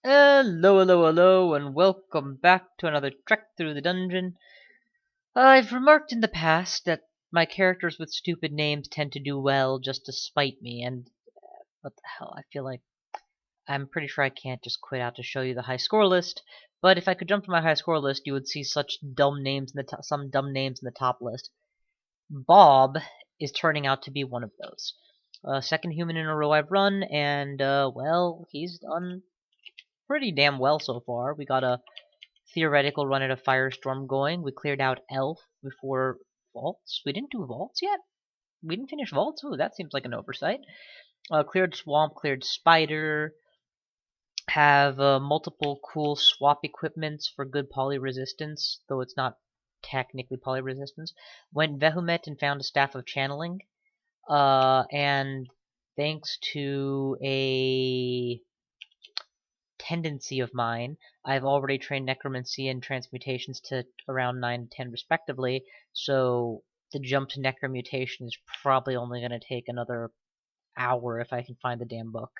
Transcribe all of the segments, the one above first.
Hello, hello, hello, and welcome back to another trek through the dungeon. I've remarked in the past that my characters with stupid names tend to do well just to spite me, and what the hell, I feel like I'm pretty sure I can't just quit out to show you the high score list, but if I could jump to my high score list, you would see such dumb names in the some dumb names in the top list. Bob is turning out to be one of those. Second human in a row I've run, and, well, he's done pretty damn well so far. We got a theoretical run at a firestorm going. We cleared out elf before vaults. We didn't do vaults yet? We didn't finish vaults? Ooh, that seems like an oversight. Cleared swamp, cleared spider. Have multiple cool swap equipments for good poly resistance, though it's not technically poly resistance. Went Vehumet and found a staff of channeling. And thanks to a tendency of mine, I've already trained necromancy and transmutations to around 9 to 10 respectively, so the jump to necromutation is probably only going to take another hour if I can find the damn book.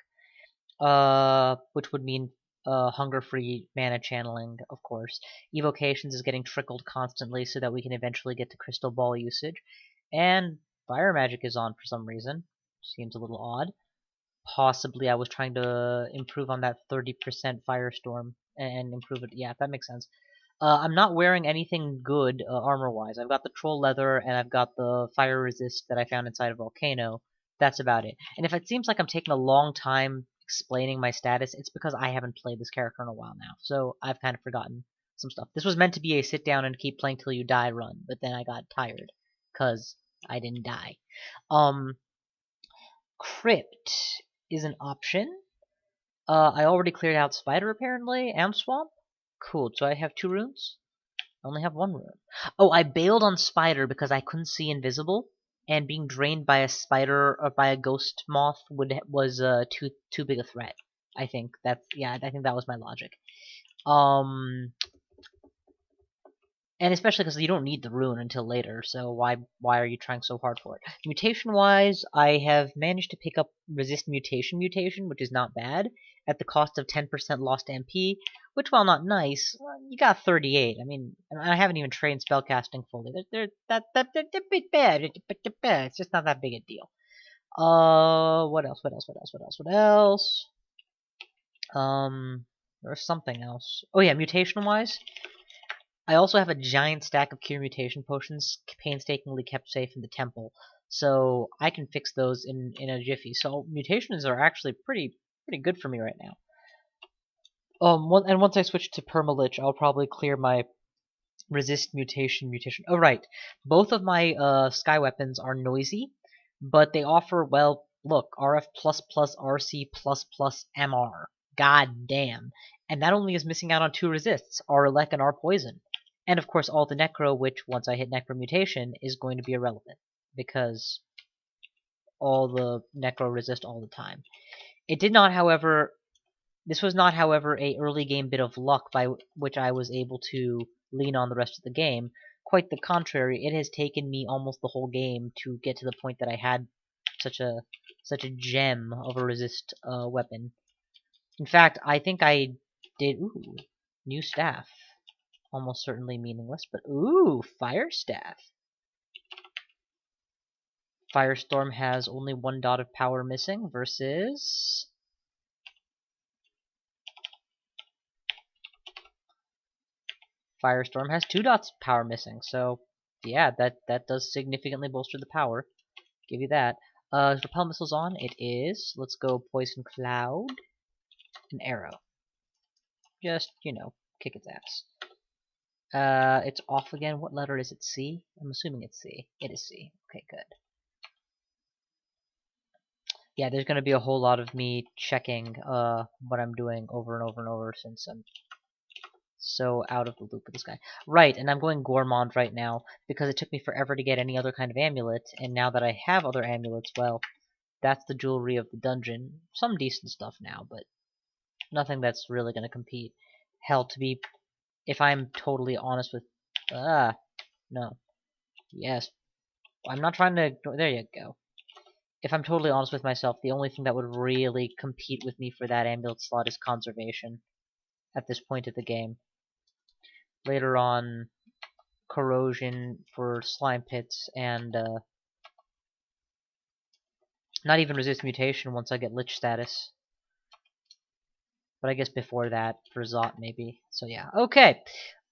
Which would mean hunger-free mana channeling, of course. Evocations is getting trickled constantly so that we can eventually get to crystal ball usage. And fire magic is on for some reason. Seems a little odd. Possibly I was trying to improve on that 30% firestorm and improve it. Yeah, that makes sense. I'm not wearing anything good armor-wise. I've got the troll leather and I've got the fire resist that I found inside a volcano. That's about it. And if it seems like I'm taking a long time explaining my status, it's because I haven't played this character in a while now. So I've kind of forgotten some stuff. This was meant to be a sit down and keep playing till you die run, but then I got tired because I didn't die. Crypt is an option. I already cleared out Spider apparently, and Swamp. Cool, so I have 2 runes? I only have 1 rune. Oh, I bailed on Spider because I couldn't see invisible, and being drained by a spider or by a ghost moth was too big a threat. I think I think that was my logic. And especially because you don't need the rune until later, so why are you trying so hard for it? Mutation-wise, I have managed to pick up Resist Mutation, which is not bad, at the cost of 10% lost MP, which, while not nice, you got 38. I mean, I haven't even trained spellcasting fully. They're a bit bad. It's just not that big a deal. What else? There's something else. Oh yeah, mutation-wise, I also have a giant stack of cure mutation potions painstakingly kept safe in the temple, so I can fix those in a jiffy. So mutations are actually pretty good for me right now. And once I switch to permalich, I'll probably clear my resist mutation. Oh right, both of my sky weapons are noisy, but they offer, well, look, RF++ RC++ MR. God damn. And that only is missing out on 2 resists, R-elect and R-poison. And of course all the necro, which once I hit necromutation is going to be irrelevant, because all the necro resist all the time. It did not, however, this was not, however, a early game bit of luck by which I was able to lean on the rest of the game. Quite the contrary, it has taken me almost the whole game to get to the point that I had such a gem of a resist weapon. In fact, I think I did. Ooh, new staff. Almost certainly meaningless, but ooh, fire staff. Firestorm has only 1 dot of power missing versus Firestorm has 2 dots of power missing. So yeah, that does significantly bolster the power. Give you that. Is repel missiles on? It is. Let's go poison cloud. An arrow. Just, you know, kick its ass. It's off again. What letter is it? C? I'm assuming it's C. It is C. Okay, good. Yeah, there's gonna be a whole lot of me checking what I'm doing over and over and over since I'm so out of the loop with this guy. Right, and I'm going Gourmand right now because it took me forever to get any other kind of amulet, and now that I have other amulets, well, that's the jewelry of the dungeon. Some decent stuff now, but nothing that's really gonna compete. Hell, if I'm totally honest with... no. Yes. I'm not trying to... There you go. If I'm totally honest with myself, the only thing that would really compete with me for that amulet slot is conservation. at this point of the game. Later on, corrosion for slime pits, and not even resist mutation once I get lich status. But I guess before that, for Zot maybe. So yeah, okay.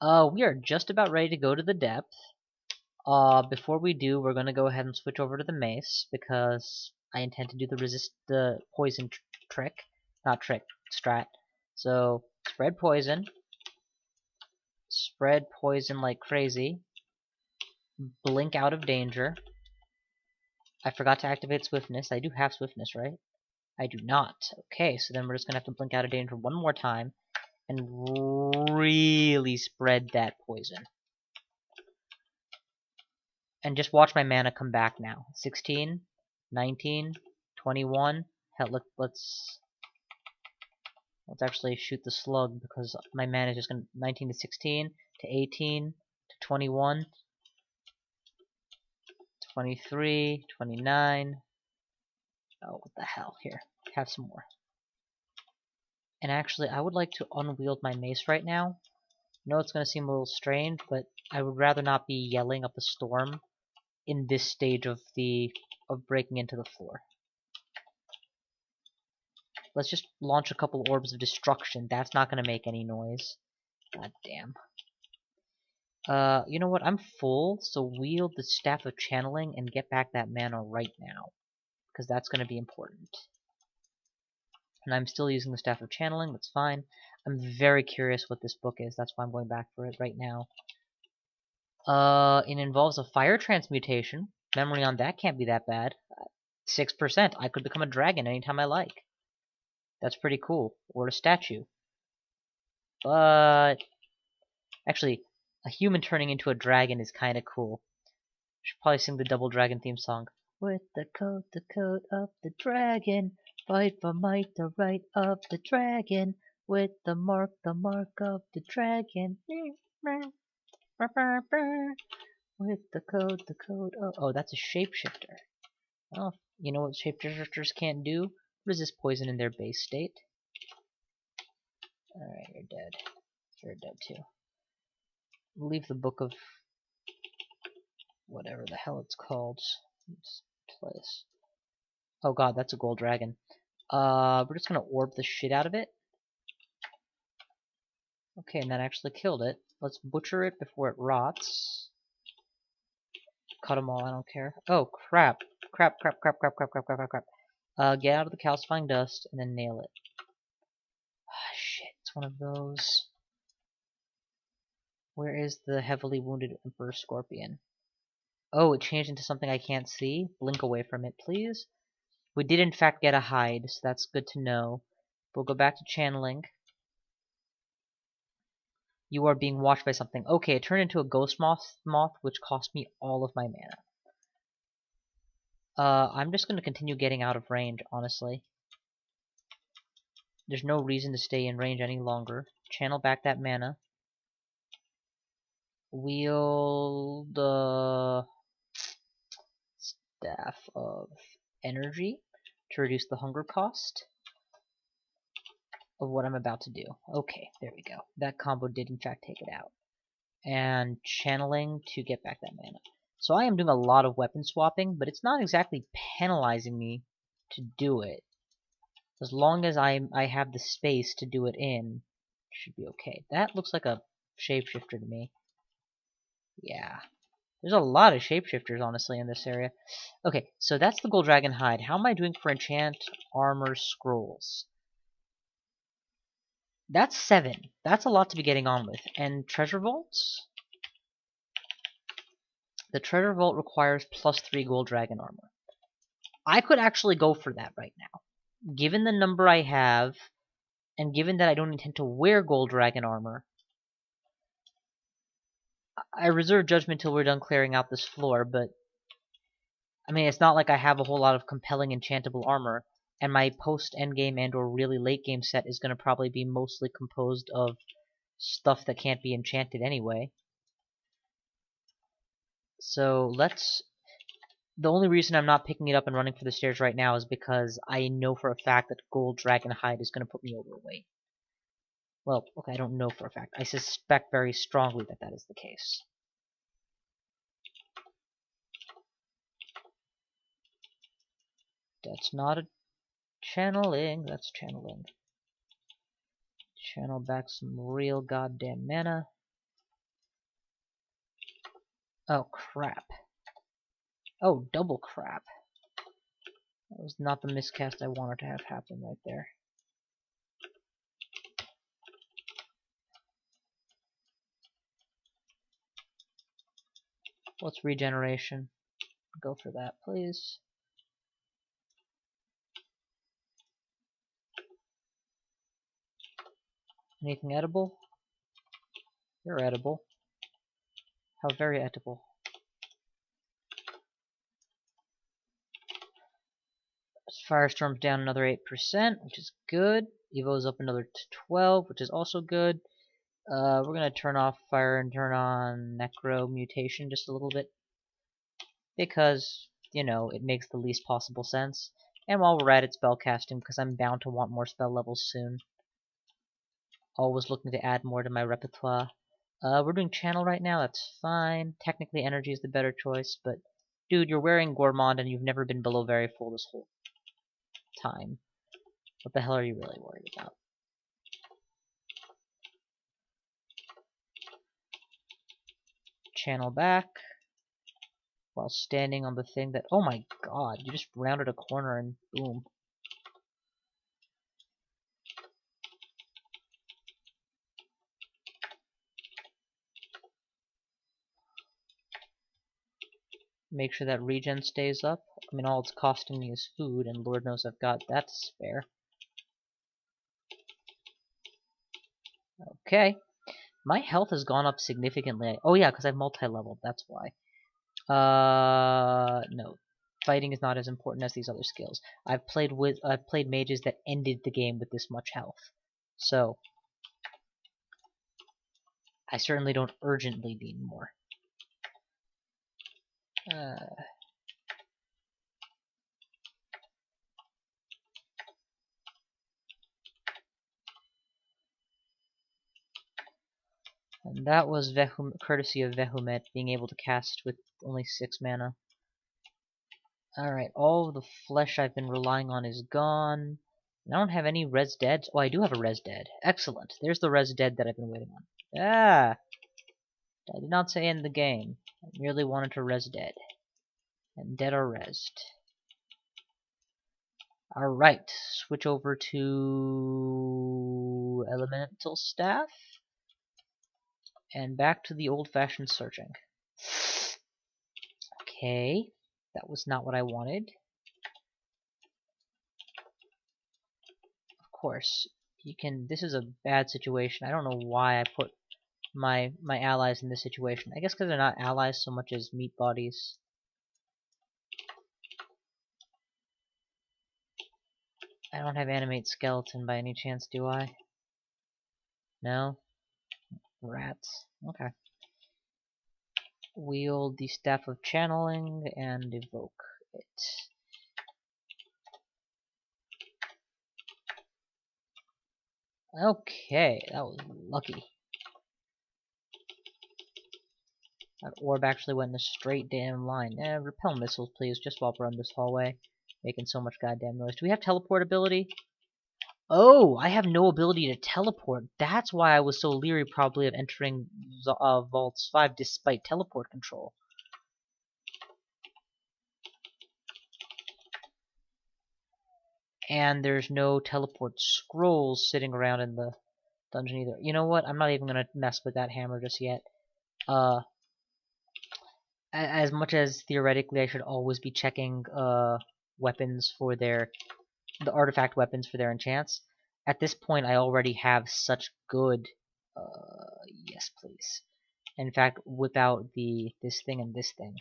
We are just about ready to go to the depth. Before we do, we're gonna go ahead and switch over to the mace because I intend to do the poison trick, not trick, strat. So spread poison like crazy, blink out of danger. I forgot to activate swiftness. I do have swiftness, right? I do not. Okay, so then we're just gonna have to blink out of danger one more time and really spread that poison. And just watch my mana come back now. 16, 19, 21. Hell, let's actually shoot the slug because my mana is just gonna 19 to 16 to 18 to 21, 23, 29. Oh, what the hell? Here, have some more. And actually, I would like to unwield my mace right now. I know it's gonna seem a little strange, but I would rather not be yelling up a storm in this stage of breaking into the floor. Let's just launch a couple orbs of destruction. That's not gonna make any noise. God damn. You know what? I'm full, so wield the Staff of Channeling and get back that mana right now, because that's gonna be important. And I'm still using the Staff of Channeling. That's fine. I'm very curious what this book is. That's why I'm going back for it right now. It involves a fire transmutation. Memory on that can't be that bad. 6%. I could become a dragon anytime I like. That's pretty cool. Or a statue. But actually, a human turning into a dragon is kind of cool. Should probably sing the Double Dragon theme song. With the coat of the dragon, fight for might, the right of the dragon. With the mark of the dragon. With the code of... Oh, that's a shapeshifter. Well, you know what shapeshifters can't do? Resist poison in their base state. Alright, you're dead. You're dead too. Leave the book of... whatever the hell it's called. It's place. Oh god, that's a gold dragon. We're just gonna orb the shit out of it. Okay, and that actually killed it. Let's butcher it before it rots. Cut them all, I don't care. Oh, crap. Crap. Get out of the calcifying dust, and then nail it. Ah, shit, it's one of those. Where is the heavily wounded Emperor Scorpion? Oh, it changed into something I can't see. Blink away from it, please. We did in fact get a hide, so that's good to know. We'll go back to channeling. You are being watched by something. Okay, it turned into a ghost moth, which cost me all of my mana. I'm just going to continue getting out of range, honestly. There's no reason to stay in range any longer. Channel back that mana. Wield the Staff of Energy to reduce the hunger cost of what I'm about to do. Okay, there we go. That combo did in fact take it out. And channeling to get back that mana. So I am doing a lot of weapon swapping, but it's not exactly penalizing me to do it. As long as I have the space to do it in, it should be okay. That looks like a shapeshifter to me. Yeah. There's a lot of shapeshifters, honestly, in this area. Okay, so that's the Gold Dragon Hide. How am I doing for enchant, armor, scrolls? That's 7. That's a lot to be getting on with. And treasure vaults? The treasure vault requires +3 Gold Dragon armor. I could actually go for that right now. Given the number I have, and given that I don't intend to wear Gold Dragon armor, I reserve judgment till we're done clearing out this floor, but I mean, it's not like I have a whole lot of compelling enchantable armor, and my post-endgame and or really late-game set is going to probably be mostly composed of stuff that can't be enchanted anyway. So the only reason I'm not picking it up and running for the stairs right now is because I know for a fact that Gold Dragon Hide is going to put me overweight. Well, okay, I don't know for a fact. I suspect very strongly that that is the case. That's not a channeling, that's channeling. Channel back some real goddamn mana. Oh, crap. Oh, double crap. That was not the miscast I wanted to have happen right there. What's regeneration? Go for that, please. Anything edible? You're edible. How very edible. Firestorm's down another 8%, which is good. Evo's up another 12, which is also good. We're gonna turn off fire and turn on Necro Mutation just a little bit. Because, you know, it makes the least possible sense. And while we're at it, spellcasting, because I'm bound to want more spell levels soon. Always looking to add more to my repertoire. We're doing channel right now, that's fine. Technically energy is the better choice, but dude, you're wearing Gourmand and you've never been below very full this whole time. What the hell are you really worried about? Channel back. While standing on the thing that... Oh my god, you just rounded a corner and boom. Make sure that regen stays up. I mean, all it's costing me is food, and Lord knows I've got that to spare. Okay. My health has gone up significantly. Oh yeah, because I've multi-leveled, that's why. No. Fighting is not as important as these other skills. I've played mages that ended the game with this much health. So I certainly don't urgently need more. And that was courtesy of Vehoumet being able to cast with only 6 mana. Alright, all of the flesh I've been relying on is gone. I don't have any res dead. Oh, I do have a res dead. Excellent. There's the res dead that I've been waiting on. Ah! I did not say end the game. I merely wanted to res dead. And dead are resed. Alright, switch over to Elemental Staff. And back to the old-fashioned searching. Okay, that was not what I wanted. Of course, you can... This is a bad situation. I don't know why I put my allies in this situation. I guess because they're not allies so much as meat bodies. I don't have animate skeleton by any chance, do I? No? Rats. Okay. Wield the Staff of Channeling and evoke it. Okay, that was lucky. That orb actually went in a straight damn line. Repel missiles, please, just while we're on this hallway. Making so much goddamn noise. Do we have teleport ability? Oh, I have no ability to teleport. That's why I was so leery probably of entering Vaults 5 despite teleport control. And there's no teleport scrolls sitting around in the dungeon either. You know what? I'm not even going to mess with that hammer just yet. As much as theoretically I should always be checking weapons for the artifact weapons for their enchants, at this point I already have such good yes please. In fact, whip out this thing and this thing.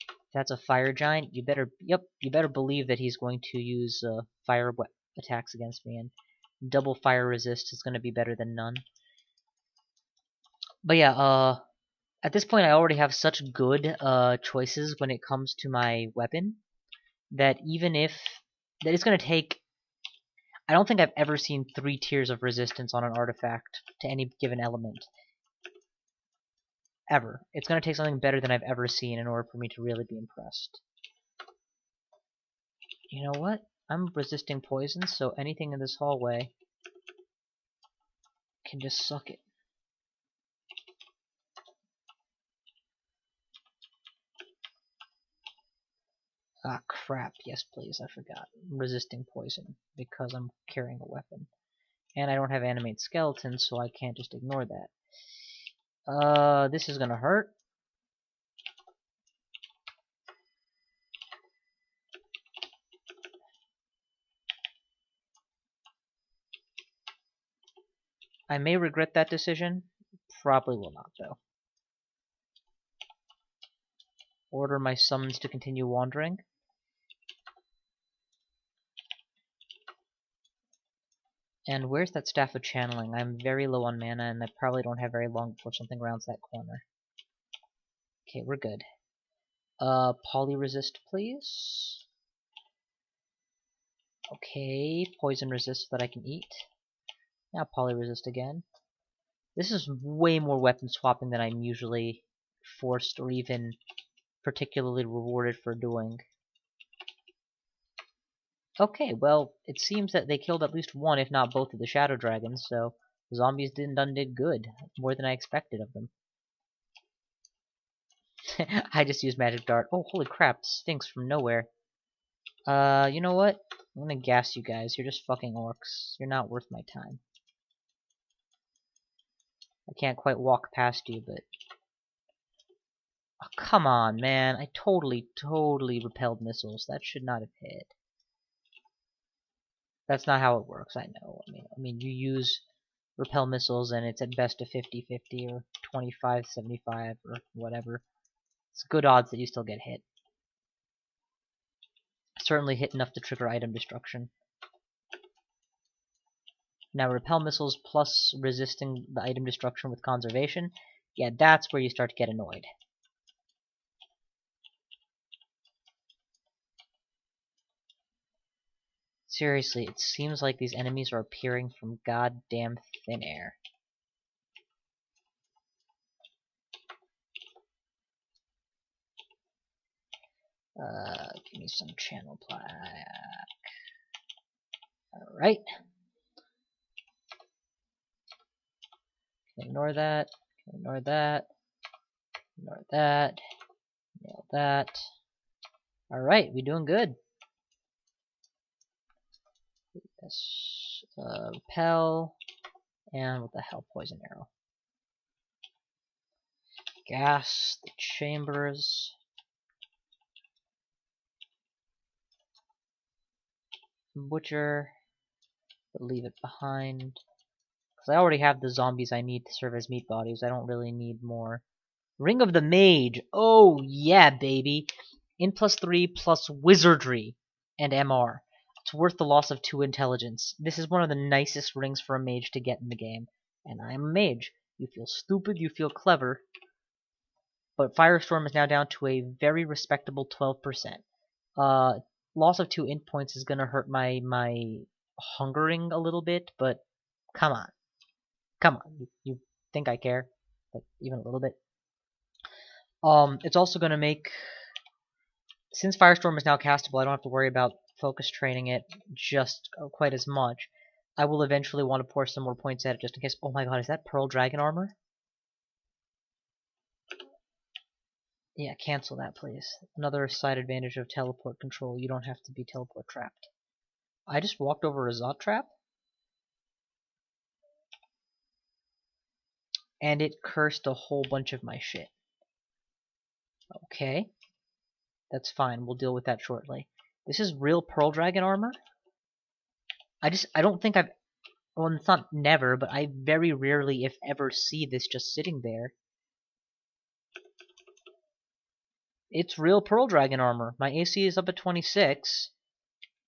If that's a fire giant, you better believe that he's going to use fire attacks against me, and double fire resist is going to be better than none. But yeah, at this point I already have such good choices when it comes to my weapon that even if that it's going to take, I don't think I've ever seen 3 tiers of resistance on an artifact to any given element. Ever. It's going to take something better than I've ever seen in order for me to really be impressed. You know what? I'm resisting poison, so anything in this hallway can just suck it. Ah, crap. Yes, please. I forgot. I'm resisting poison because I'm carrying a weapon. And I don't have animate skeletons, so I can't just ignore that. This is gonna hurt. I may regret that decision. Probably will not, though. Order my summons to continue wandering. And where's that Staff of Channeling? I'm very low on mana, and I probably don't have very long before something rounds that corner. Okay, we're good. Poly-resist, please. Okay, poison resist so that I can eat. Now poly-resist again. This is way more weapon swapping than I'm usually forced or even particularly rewarded for doing. Okay, well, it seems that they killed at least one, if not both, of the Shadow Dragons, so the zombies did good. More than I expected of them. I just used Magic Dart. Oh, holy crap, Sphinx from nowhere. You know what? I'm gonna gas you guys. You're just fucking orcs. You're not worth my time. I can't quite walk past you, but... Oh, come on, man. I totally repelled missiles. That should not have hit. That's not how it works, I know. I mean, you use repel missiles and it's at best a 50-50 or 25-75 or whatever. It's good odds that you still get hit. Certainly hit enough to trigger item destruction. Now, repel missiles plus resisting the item destruction with conservation, yeah, that's where you start to get annoyed. Seriously, it seems like these enemies are appearing from goddamn thin air. Give me some channel plaque. Alright. Ignore that. Ignore that. Ignore that. Nail that. Alright, we doing good. This, repel. And what the hell, poison arrow. Gas the chambers. Butcher. But leave it behind. Because I already have the zombies I need to serve as meat bodies. I don't really need more. Ring of the Mage. Oh, yeah, baby. In +3 plus wizardry and MR. It's worth the loss of 2 intelligence. This is one of the nicest rings for a mage to get in the game. And I am a mage. You feel stupid, you feel clever. But Firestorm is now down to a very respectable 12%. Loss of 2 int points is gonna hurt my hungering a little bit, but come on. Come on. You think I care? Like, even a little bit? It's also gonna make... Since Firestorm is now castable, I don't have to worry about focus training it just quite as much. I will eventually want to pour some more points at it just in case. Oh my god, is that Pearl Dragon armor? Yeah, cancel that, please. Another side advantage of teleport control. You don't have to be teleport trapped. I just walked over a Zot trap? And it cursed a whole bunch of my shit. Okay. That's fine. We'll deal with that shortly. This is real Pearl Dragon armor? I don't think I've... Well, it's not never, but I very rarely, if ever, see this just sitting there. It's real Pearl Dragon armor. My AC is up at 26,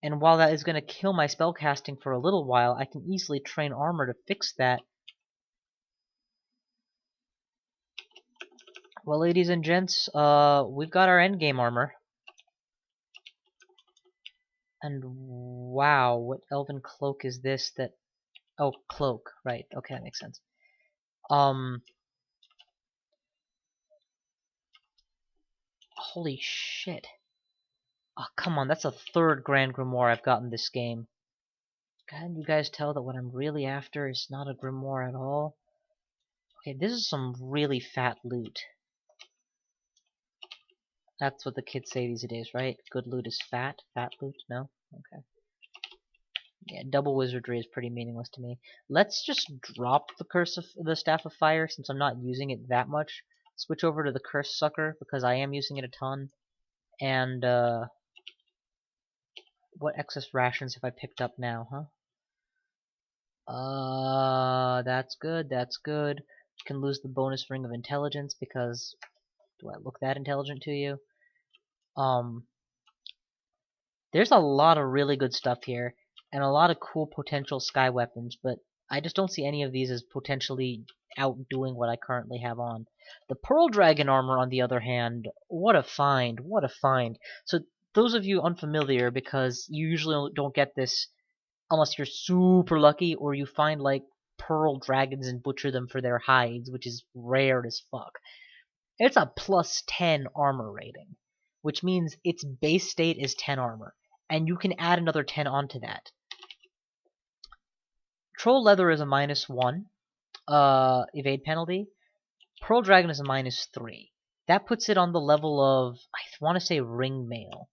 and while that is going to kill my spellcasting for a little while, I can easily train armor to fix that. Well, ladies and gents, we've got our endgame armor. And wow, what elven cloak is this that... Oh, cloak, right. Okay, that makes sense. Holy shit. Oh, come on, that's a third Grand Grimoire I've got in this game. Can't you guys tell that what I'm really after is not a Grimoire at all? Okay, this is some really fat loot. That's what the kids say these days, right? Good loot is fat? Fat loot? No? Okay. Yeah, double wizardry is pretty meaningless to me. Let's just drop the curse of the Staff of Fire since I'm not using it that much. Switch over to the Curse Sucker because I am using it a ton. And, what excess rations have I picked up now, huh? That's good, that's good. You can lose the bonus ring of intelligence because... Do I look that intelligent to you? There's a lot of really good stuff here, and a lot of cool potential sky weapons, but I just don't see any of these as potentially outdoing what I currently have on. The Pearl Dragon armor, on the other hand, what a find, what a find. So those of you unfamiliar, because you usually don't get this unless you're super lucky, or you find like pearl dragons and butcher them for their hides, which is rare as fuck. It's a plus 10 armor rating, which means its base state is 10 armor, and you can add another 10 onto that. Troll Leather is a -1 evade penalty. Pearl Dragon is a -3. That puts it on the level of, I want to say, Ring Mail.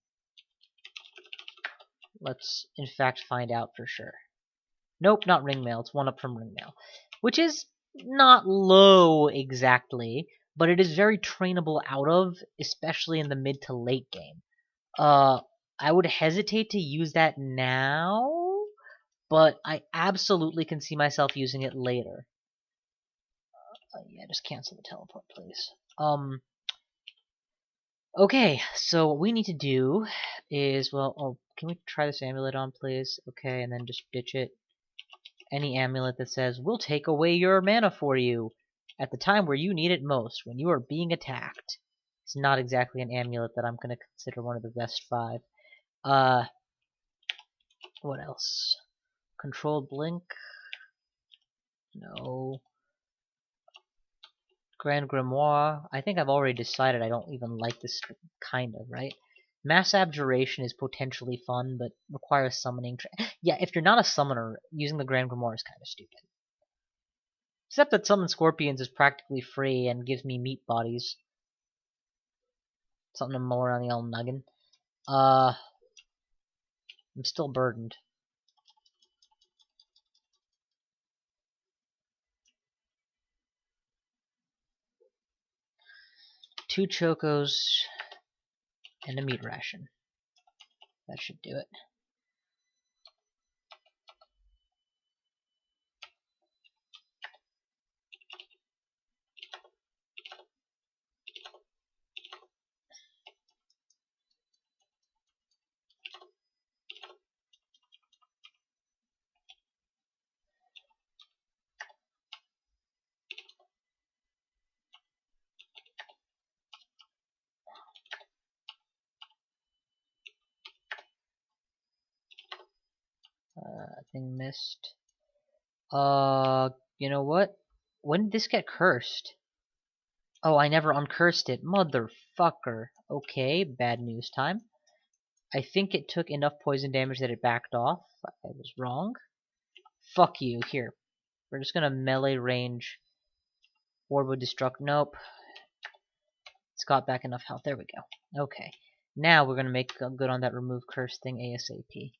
Let's, in fact, find out for sure. Nope, not Ring Mail. It's one up from Ring Mail, which is not low exactly, but it is very trainable out of, especially in the mid to late game. I would hesitate to use that now, but I absolutely can see myself using it later. Yeah, just cancel the teleport, please. Okay, so what we need to do is, well, oh, can we try this amulet on, please? Okay, and then just ditch it. Any amulet that says, we'll take away your mana for you at the time where you need it most, when you are being attacked. It's not exactly an amulet that I'm going to consider one of the best 5. What else? Controlled Blink? No. Grand Grimoire? I think I've already decided I don't even like this kind of, right? Mass Abjuration is potentially fun, but requires summoning. Yeah, if you're not a summoner, using the Grand Grimoire is kind of stupid. Except that Summon Scorpions is practically free and gives me meat bodies. Something to mull around the old noggin. I'm still burdened. Two chocos and a meat ration. That should do it. Thing missed. You know what? When did this get cursed? Oh, I never uncursed it. Motherfucker. Okay, bad news time. I think it took enough poison damage that it backed off. I was wrong. Fuck you. Here. We're just gonna melee range. Orb of Destruct. Nope. It's got back enough health. There we go. Okay. Now we're gonna make good on that remove curse thing ASAP.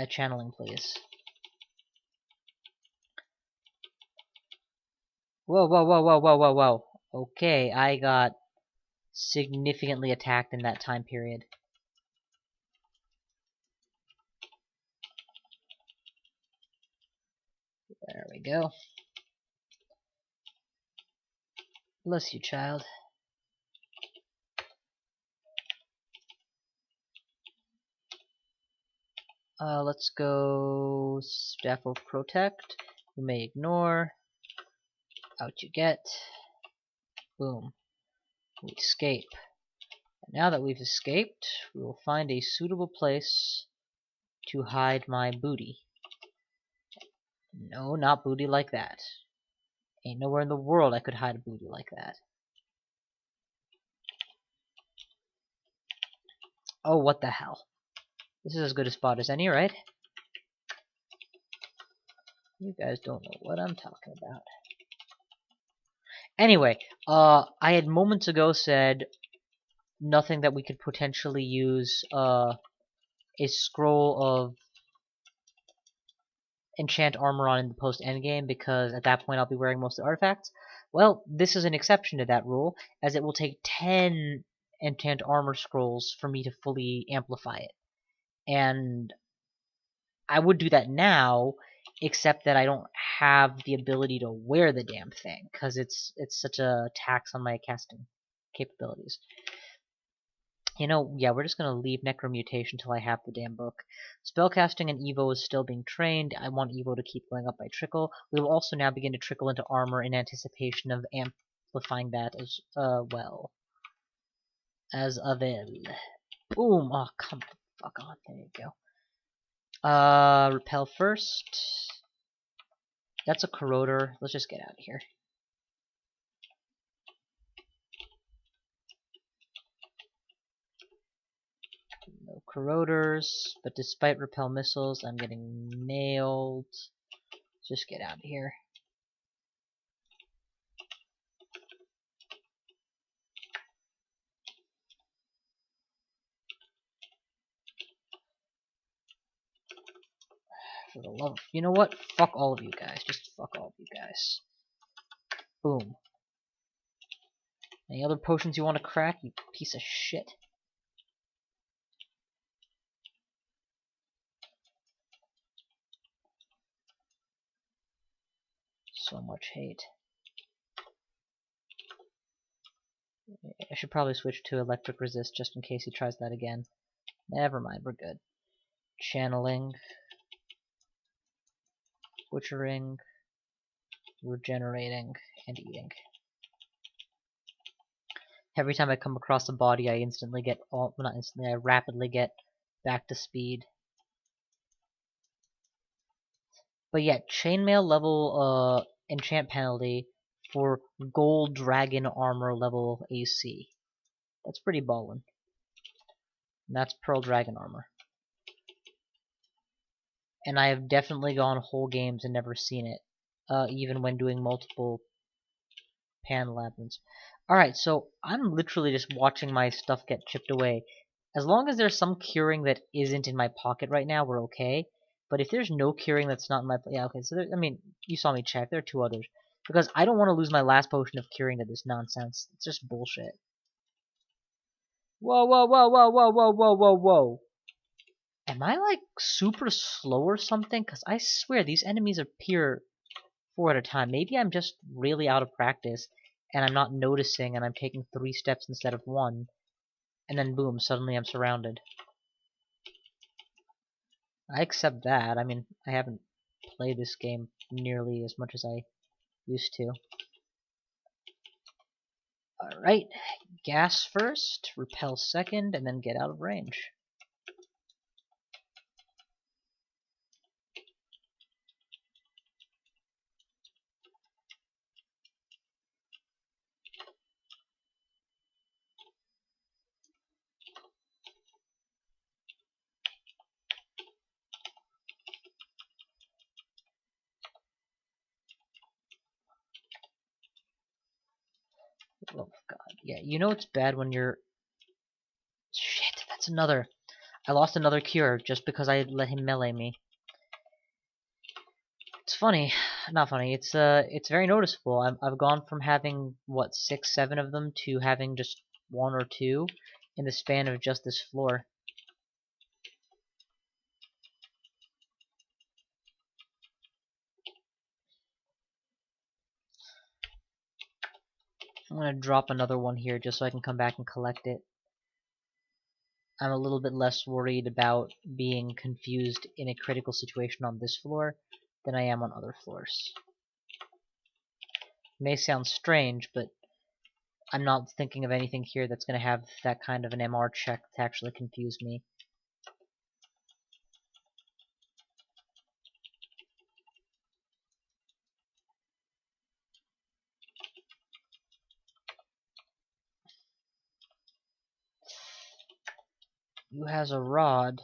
Channeling, please. Whoa, whoa, whoa, whoa, whoa, whoa, whoa. Okay, I got significantly attacked in that time period. There we go. Bless you, child. Let's go Staff of Protect. You may ignore. Out you get. Boom. We escape. Now that we've escaped, we will find a suitable place to hide my booty. No, not booty like that. Ain't nowhere in the world I could hide a booty like that. Oh, what the hell. This is as good a spot as any, right? You guys don't know what I'm talking about. Anyway, I had moments ago said nothing that we could potentially use a scroll of enchant armor on in the post endgame, because at that point I'll be wearing most of the artifacts. Well, this is an exception to that rule, as it will take 10 enchant armor scrolls for me to fully amplify it. And I would do that now, except that I don't have the ability to wear the damn thing, because it's such a tax on my casting capabilities. You know, yeah, we're just gonna leave Necromutation until I have the damn book. Spellcasting and Evo is still being trained. I want Evo to keep going up by trickle. We will also now begin to trickle into armor in anticipation of amplifying that as well. As a well. Boom! Oh, come the fuck on. There you go. Repel first. That's a corroder. Let's just get out of here. No corroders, but despite repel missiles, I'm getting nailed. Let's just get out of here. For the love of, you know what? Fuck all of you guys. Just fuck all of you guys. Boom. Any other potions you want to crack, you piece of shit? So much hate. I should probably switch to electric resist just in case he tries that again. Never mind, we're good. Channeling. Butchering. Regenerating. And eating. Every time I come across a body, I instantly get all, well, not instantly, I rapidly get back to speed. But yeah, chainmail level enchant penalty for gold dragon armor level AC. That's pretty ballin'. And that's pearl dragon armor. And I have definitely gone whole games and never seen it, even when doing multiple pan labyrinths. Alright, so I'm literally just watching my stuff get chipped away. As long as there's some curing that isn't in my pocket right now, we're okay. But if there's no curing that's not in my... Yeah, okay, so there, I mean, you saw me check. There are two others. Because I don't want to lose my last potion of curing to this nonsense. It's just bullshit. Whoa, whoa, whoa, whoa, whoa, whoa, whoa, whoa, whoa. Am I, like, super slow or something? Because I swear, these enemies appear 4 at a time. Maybe I'm just really out of practice, and I'm not noticing, and I'm taking 3 steps instead of 1. And then boom, suddenly I'm surrounded. I accept that. I mean, I haven't played this game nearly as much as I used to. Alright, gas first, repel second, and then get out of range. Oh god, yeah, you know it's bad when you're... Shit, that's another... I lost another cure just because I let him melee me. It's funny, not funny, it's very noticeable. I've gone from having, what, 6, 7 of them to having just 1 or 2 in the span of just this floor. I'm gonna drop another one here just so I can come back and collect it. I'm a little bit less worried about being confused in a critical situation on this floor than I am on other floors. It may sound strange, but I'm not thinking of anything here that's going to have that kind of an MR check to actually confuse me. You has a rod.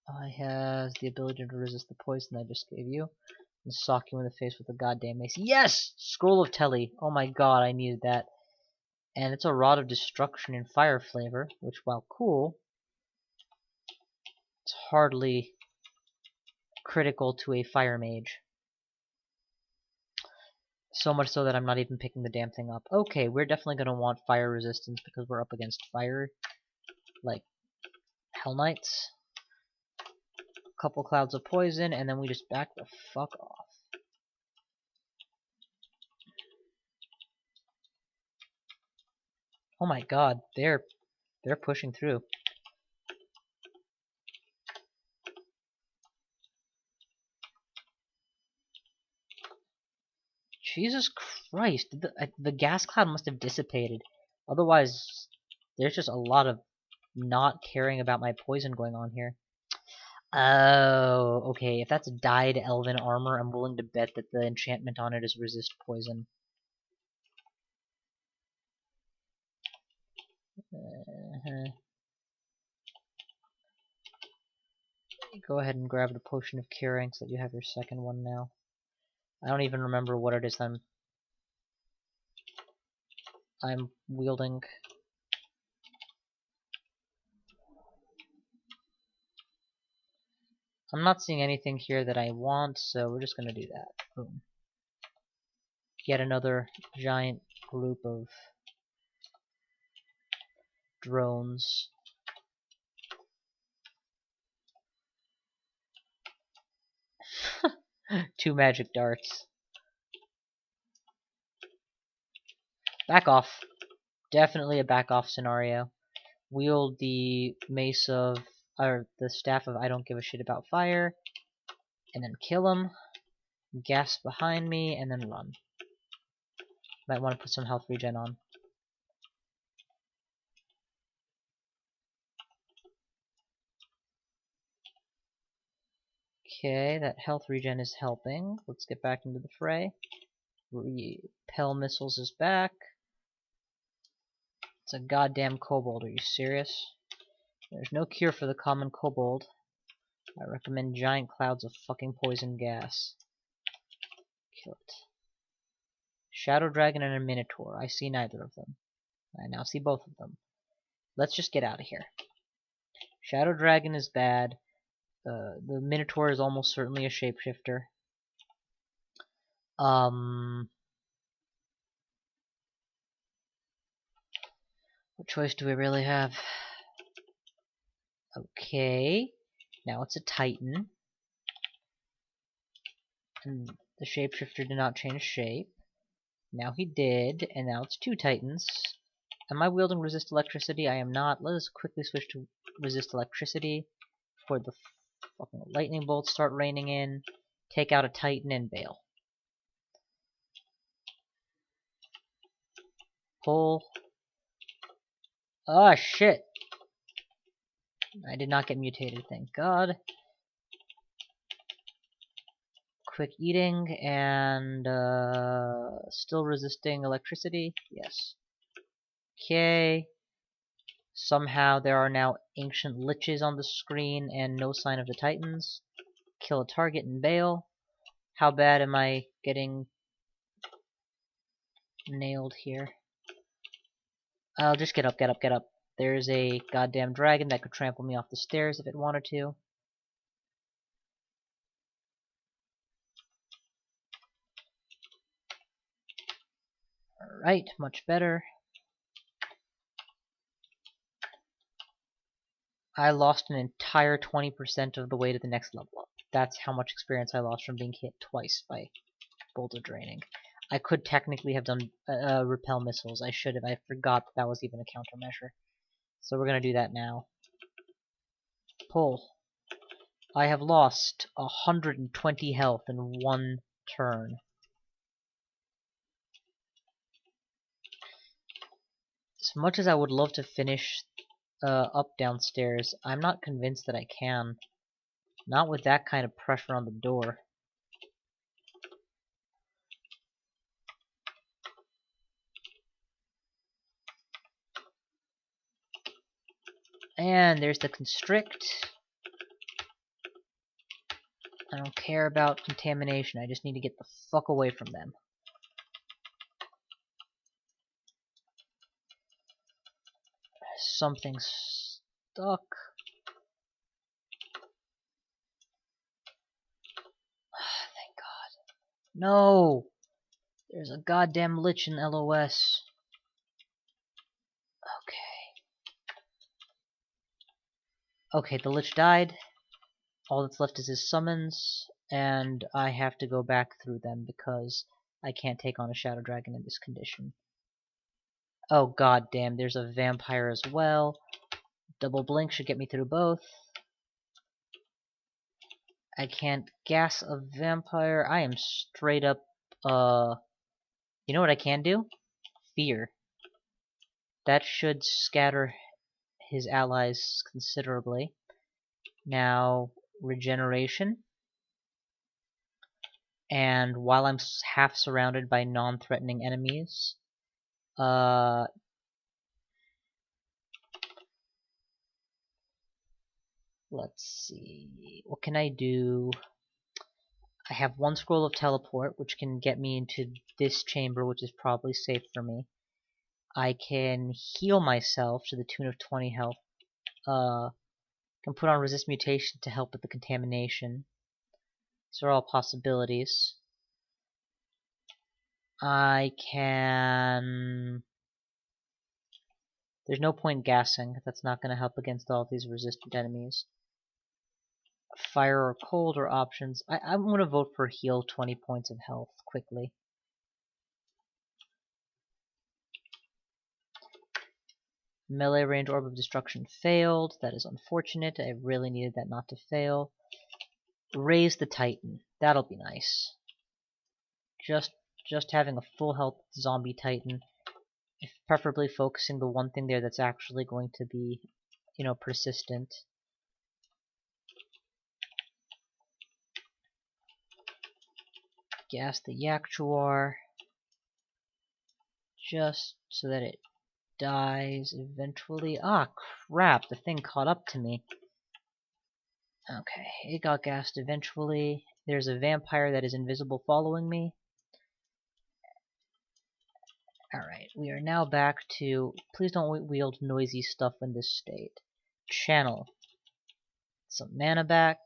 I has the ability to resist the poison I just gave you. And sock you in the face with a goddamn mace. Yes! Scroll of Telly. Oh my god, I needed that. And it's a Rod of Destruction in fire flavor, which, while cool, it's hardly critical to a fire mage. So much so that I'm not even picking the damn thing up. Okay, we're definitely going to want fire resistance because we're up against fire, like Hell Knights. A couple clouds of poison, and then we just back the fuck off. Oh my god, they're pushing through. Jesus Christ, the gas cloud must have dissipated. Otherwise, there's just a lot of not caring about my poison going on here. Oh, okay, if that's dyed elven armor, I'm willing to bet that the enchantment on it is resist poison. Go ahead and grab the potion of curing so that you have your second one now. I don't even remember what it is I'm wielding. I'm not seeing anything here that I want, so we're just gonna do that. Boom. Yet another giant group of drones. Two magic darts. Back off. Definitely a back off scenario. Wield the mace of, or the staff of I don't give a shit about fire, and then kill him. Gas behind me, and then run. Might want to put some health regen on. Okay, that health regen is helping. Let's get back into the fray. Repel missiles is back. It's a goddamn kobold, are you serious? There's no cure for the common kobold. I recommend giant clouds of fucking poison gas. Kill it. Shadow Dragon and a Minotaur. I see neither of them. I now see both of them. Let's just get out of here. Shadow Dragon is bad. The Minotaur is almost certainly a shapeshifter. What choice do we really have? Okay. Now it's a Titan. And the shapeshifter did not change shape. Now he did, and now it's two Titans. Am I wielding resist electricity? I am not. Let us quickly switch to resist electricity before the fucking lightning bolts start raining in. Take out a Titan and bail. Pull. Ah, shit. I did not get mutated, thank God. Quick eating, and still resisting electricity. Yes. Okay. Somehow there are now ancient liches on the screen and no sign of the Titans. Kill a target and bail. How bad am I getting nailed here? I'll just get up, get up, get up. There's a goddamn dragon that could trample me off the stairs if it wanted to. Alright, much better. I lost an entire 20% of the way to the next level up. That's how much experience I lost from being hit twice by boulder draining. I could technically have done repel missiles. I should have. I forgot that was even a countermeasure. So we're going to do that now. Pull. I have lost 120 health in one turn. As much as I would love to finish up downstairs, I'm not convinced that I can. Not with that kind of pressure on the door. And there's the constrict. I don't care about contamination, I just need to get the fuck away from them. Something's stuck. Thank God. No! There's a goddamn lich in LOS. Okay, the lich died. All that's left is his summons, and I have to go back through them because I can't take on a shadow dragon in this condition. Oh god damn, there's a vampire as well. Double blink should get me through both. I can't gas a vampire. I am straight up, you know what I can do? Fear. That should scatter his allies considerably. Now, regeneration. And while I'm half surrounded by non-threatening enemies, let's see, what can I do? I have one scroll of teleport, which can get me into this chamber, which is probably safe for me. I can heal myself to the tune of 20 health. Can put on resist mutation to help with the contamination. These are all possibilities. I can... There's no point gassing. That's not going to help against all of these resistant enemies. Fire or cold are options. I'm going to vote for heal 20 points of health quickly. Melee range orb of destruction failed. That is unfortunate. I really needed that not to fail. Raise the Titan. That'll be nice. Just having a full health zombie Titan. If preferably focusing the one thing there that's actually going to be, you know, persistent. Gas the Yaktuar. Just so that it dies eventually. Ah, crap, the thing caught up to me. Okay, it got gassed eventually. There's a vampire that is invisible following me. Alright, we are now back to... Please don't wield noisy stuff in this state. Channel. Some mana back.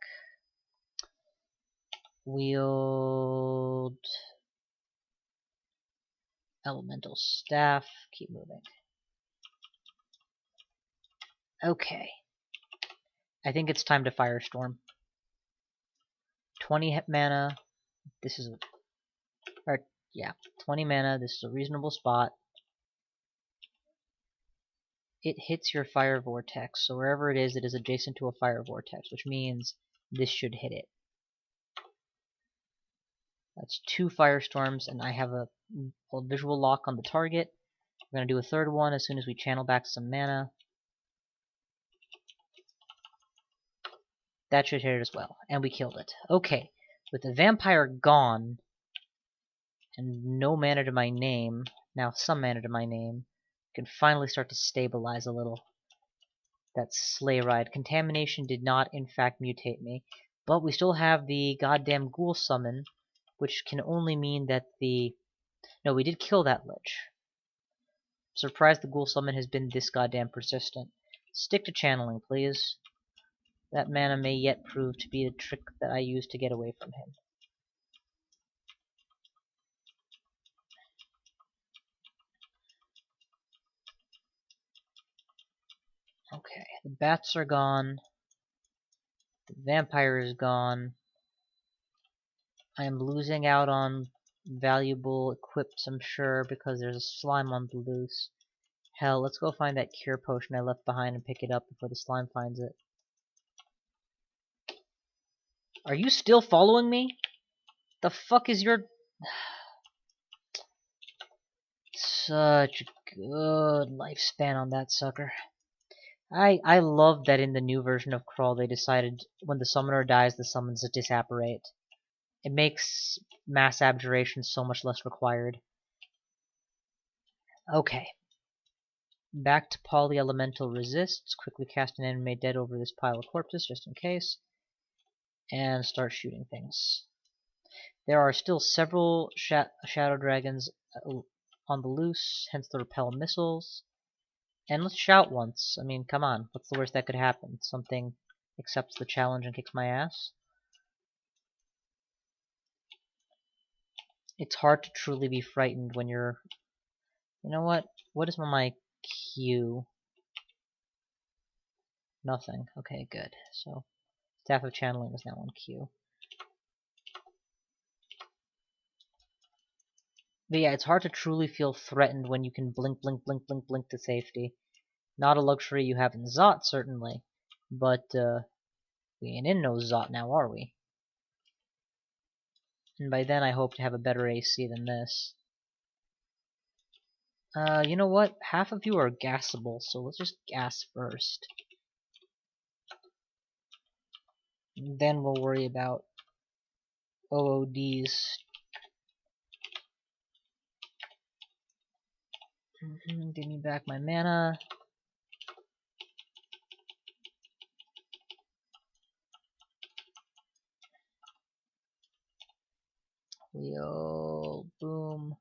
Wield... Elemental staff. Keep moving. Okay. I think it's time to Firestorm. 20 mana. This is... yeah, 20 mana. This is a reasonable spot. It hits your fire vortex. So wherever it is adjacent to a fire vortex, which means this should hit it. That's 2 firestorms, and I have a visual lock on the target. We're going to do a third one as soon as we channel back some mana. That should hit it as well. And we killed it. Okay. With the vampire gone, and no mana to my name, now some mana to my name, we can finally start to stabilize a little. That sleigh ride. Contamination did not, in fact, mutate me. But we still have the goddamn ghoul summon, which can only mean that the... No, we did kill that lich. Surprised the ghoul summon has been this goddamn persistent. Stick to channeling, please. That mana may yet prove to be the trick that I use to get away from him. Okay, the bats are gone. The vampire is gone. I am losing out on valuable equips, I'm sure, because there's a slime on the loose. Hell, let's go find that cure potion I left behind and pick it up before the slime finds it. Are you still following me? The fuck is your... Such a good lifespan on that sucker. I love that in the new version of Crawl they decided when the summoner dies, the summons disapparate. It makes mass abjuration so much less required. Okay. Back to Polyelemental Resists. Quickly cast an enemy dead over this pile of corpses just in case. And start shooting things. There are still several Shadow Dragons on the loose, hence the repel missiles. And let's shout once. I mean, come on. What's the worst that could happen? Something accepts the challenge and kicks my ass? It's hard to truly be frightened when you're... You know what? What is my Q? Nothing. Okay, good. So, Staff of Channeling is now on Q. But yeah, it's hard to truly feel threatened when you can blink, blink, blink, blink, blink to safety. Not a luxury you have in Zot, certainly. But, we ain't in no Zot now, are we? And by then I hope to have a better AC than this. You know what? Half of you are gassable, so let's just gas first. And then we'll worry about OODs. Give me back my mana. Wheel, boom,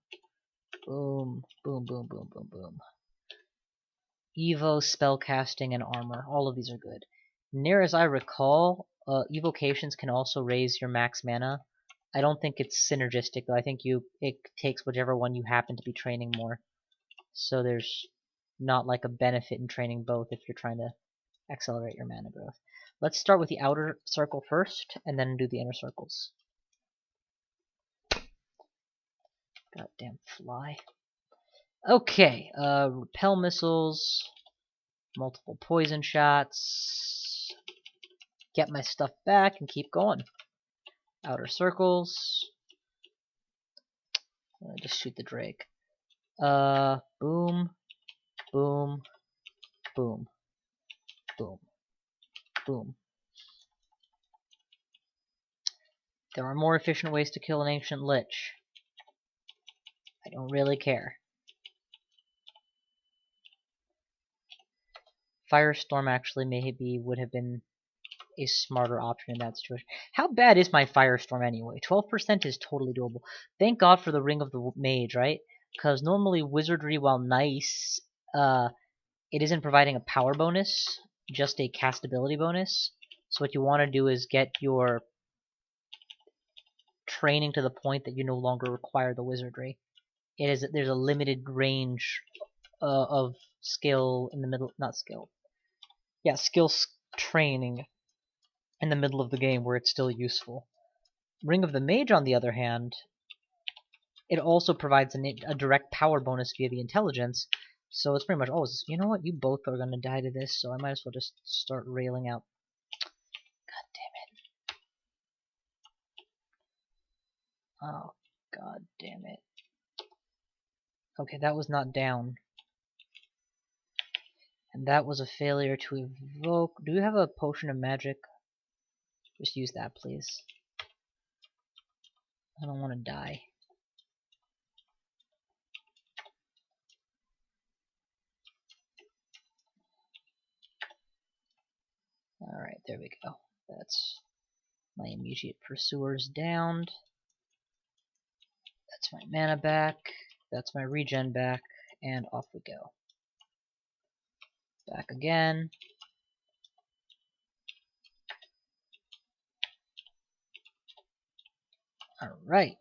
boom, boom, boom, boom, boom, boom. Evo, spellcasting, and armor. All of these are good. Near as I recall, evocations can also raise your max mana. I don't think it's synergistic though. I think it takes whichever one you happen to be training more. So there's not like a benefit in training both if you're trying to accelerate your mana growth. Let's start with the outer circle first, and then do the inner circles. Goddamn fly. Okay, repel missiles, multiple poison shots, get my stuff back and keep going. Outer circles. Just shoot the Drake. Boom, boom, boom, boom, boom. There are more efficient ways to kill an ancient lich. I don't really care. Firestorm actually maybe would have been a smarter option in that situation. How bad is my Firestorm anyway? 12% is totally doable. Thank God for the Ring of the Mage, right? Because normally Wizardry, while nice, it isn't providing a power bonus, just a castability bonus. So what you want to do is get your training to the point that you no longer require the Wizardry. There's a limited range of skill in the middle, not skill. Yeah, skill training in the middle of the game where it's still useful. Ring of the Mage, on the other hand, it also provides a direct power bonus via the intelligence, so it's pretty much, oh, you know what, you both are going to die to this, so I might as well just start railing out. God damn it. Oh, god damn it. Okay, that was not down. And that was a failure to evoke. Do you have a potion of magic? Just use that, please. I don't want to die. Alright, there we go. That's my immediate pursuers downed. That's my mana back. That's my regen back. And off we go. Back again. Alright.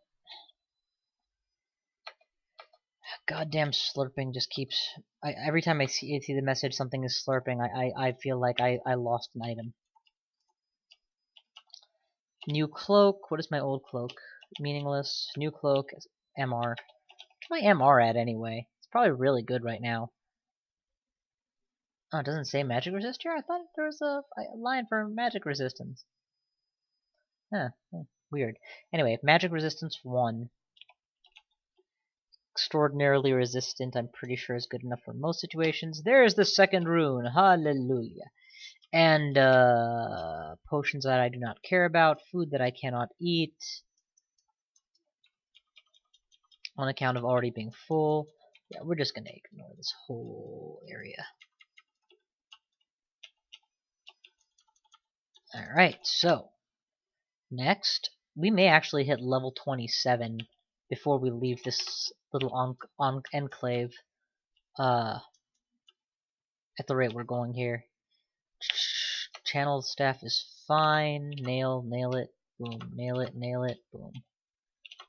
Goddamn slurping just keeps... every time I see the message something is slurping, I feel like I lost an item. New cloak. What is my old cloak? Meaningless. New cloak. MR. What's my MR at anyway? It's probably really good right now. Oh, it doesn't say magic resist here? I thought there was a line for magic resistance. Huh. Weird. Anyway, magic resistance 1. extraordinarily resistant, I'm pretty sure is good enough for most situations. There's the second rune. Hallelujah. And potions that I do not care about, food that I cannot eat on account of already being full. Yeah, we're just gonna ignore this whole area. Alright, so next, we may actually hit level 27 before we leave this little enclave at the rate we're going here. Channel staff is fine. Nail it, boom. Nail it, boom.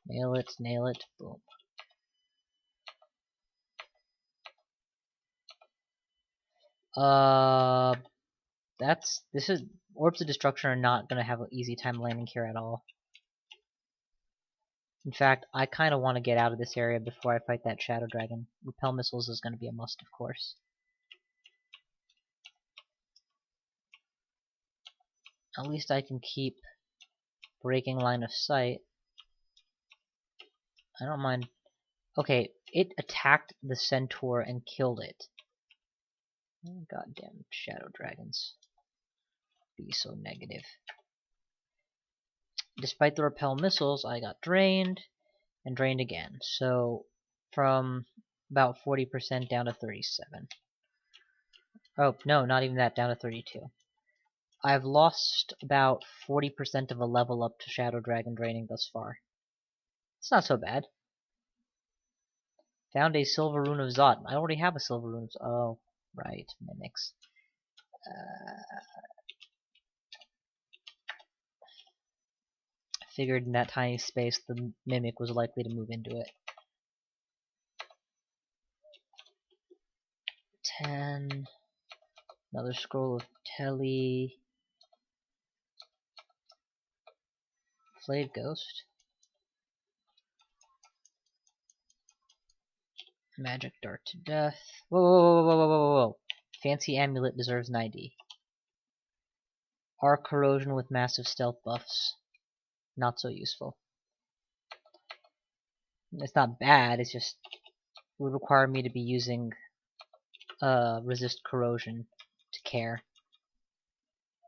Nail it, boom. This is Orbs of Destruction are not gonna have an easy time landing here at all. In fact, I kind of want to get out of this area before I fight that Shadow Dragon. Repel missiles is going to be a must, of course. At least I can keep breaking line of sight. I don't mind. Okay, it attacked the Centaur and killed it. Oh, goddamn Shadow Dragons. Be so negative. Despite the repel missiles, I got drained and drained again. So from about 40% down to 37. Oh, no, not even that, down to 32. I've lost about 40% of a level up to Shadow Dragon draining thus far. It's not so bad. Found a Silver Rune of Zot. I already have a Silver Rune of Zot. Oh, right, mimics. Figured in that tiny space the mimic was likely to move into it. 10. Another scroll of Telly. Flayed Ghost. Magic Dart to Death. Whoa. Fancy Amulet deserves 90. Arc Corrosion with massive stealth buffs. Not so useful. It's not bad, it's just would require me to be using resist corrosion to care.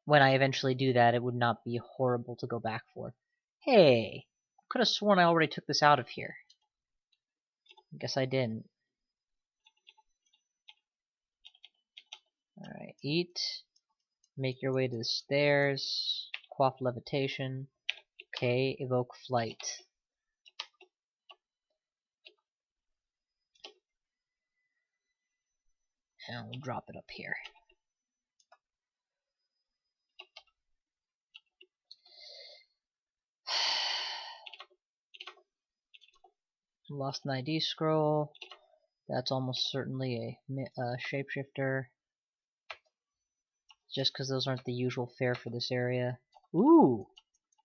When I eventually do that, it would not be horrible to go back for. Hey, I could have sworn I already took this out of here. I guess I didn't. Alright, eat. Make your way to the stairs. Quaff levitation. Okay, evoke flight. And we'll drop it up here. Lost an ID scroll. That's almost certainly a shapeshifter. Just because those aren't the usual fare for this area. Ooh!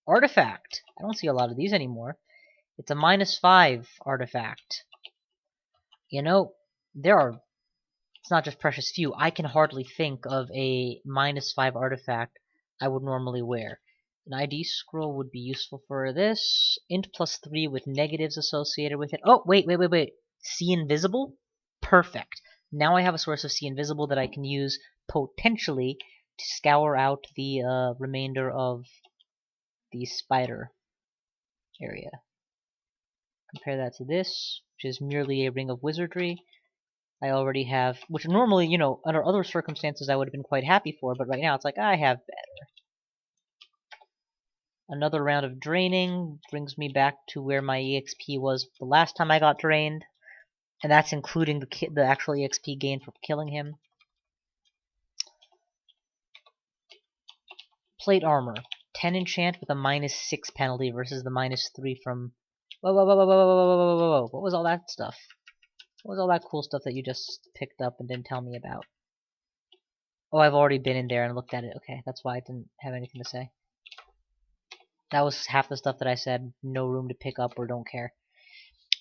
Artifact! I don't see a lot of these anymore. It's a -5 artifact. You know, it's not just precious few. I can hardly think of a -5 artifact I would normally wear. An ID scroll would be useful for this. Int +3 with negatives associated with it. Oh, wait. See Invisible? Perfect. Now I have a source of See Invisible that I can use potentially to scour out the remainder of the spider area. Compare that to this, which is merely a ring of wizardry. I already have, which normally, you know, under other circumstances I would have been quite happy for, but right now it's like, I have better. Another round of draining brings me back to where my EXP was the last time I got drained, and that's including the actual EXP gain for killing him. Plate armor. 10 enchant with a -6 penalty versus the -3 from... Whoa. What was all that stuff? What was all that cool stuff that you just picked up and didn't tell me about? Oh, I've already been in there and looked at it. Okay, that's why I didn't have anything to say. That was half the stuff that I said, no room to pick up or don't care.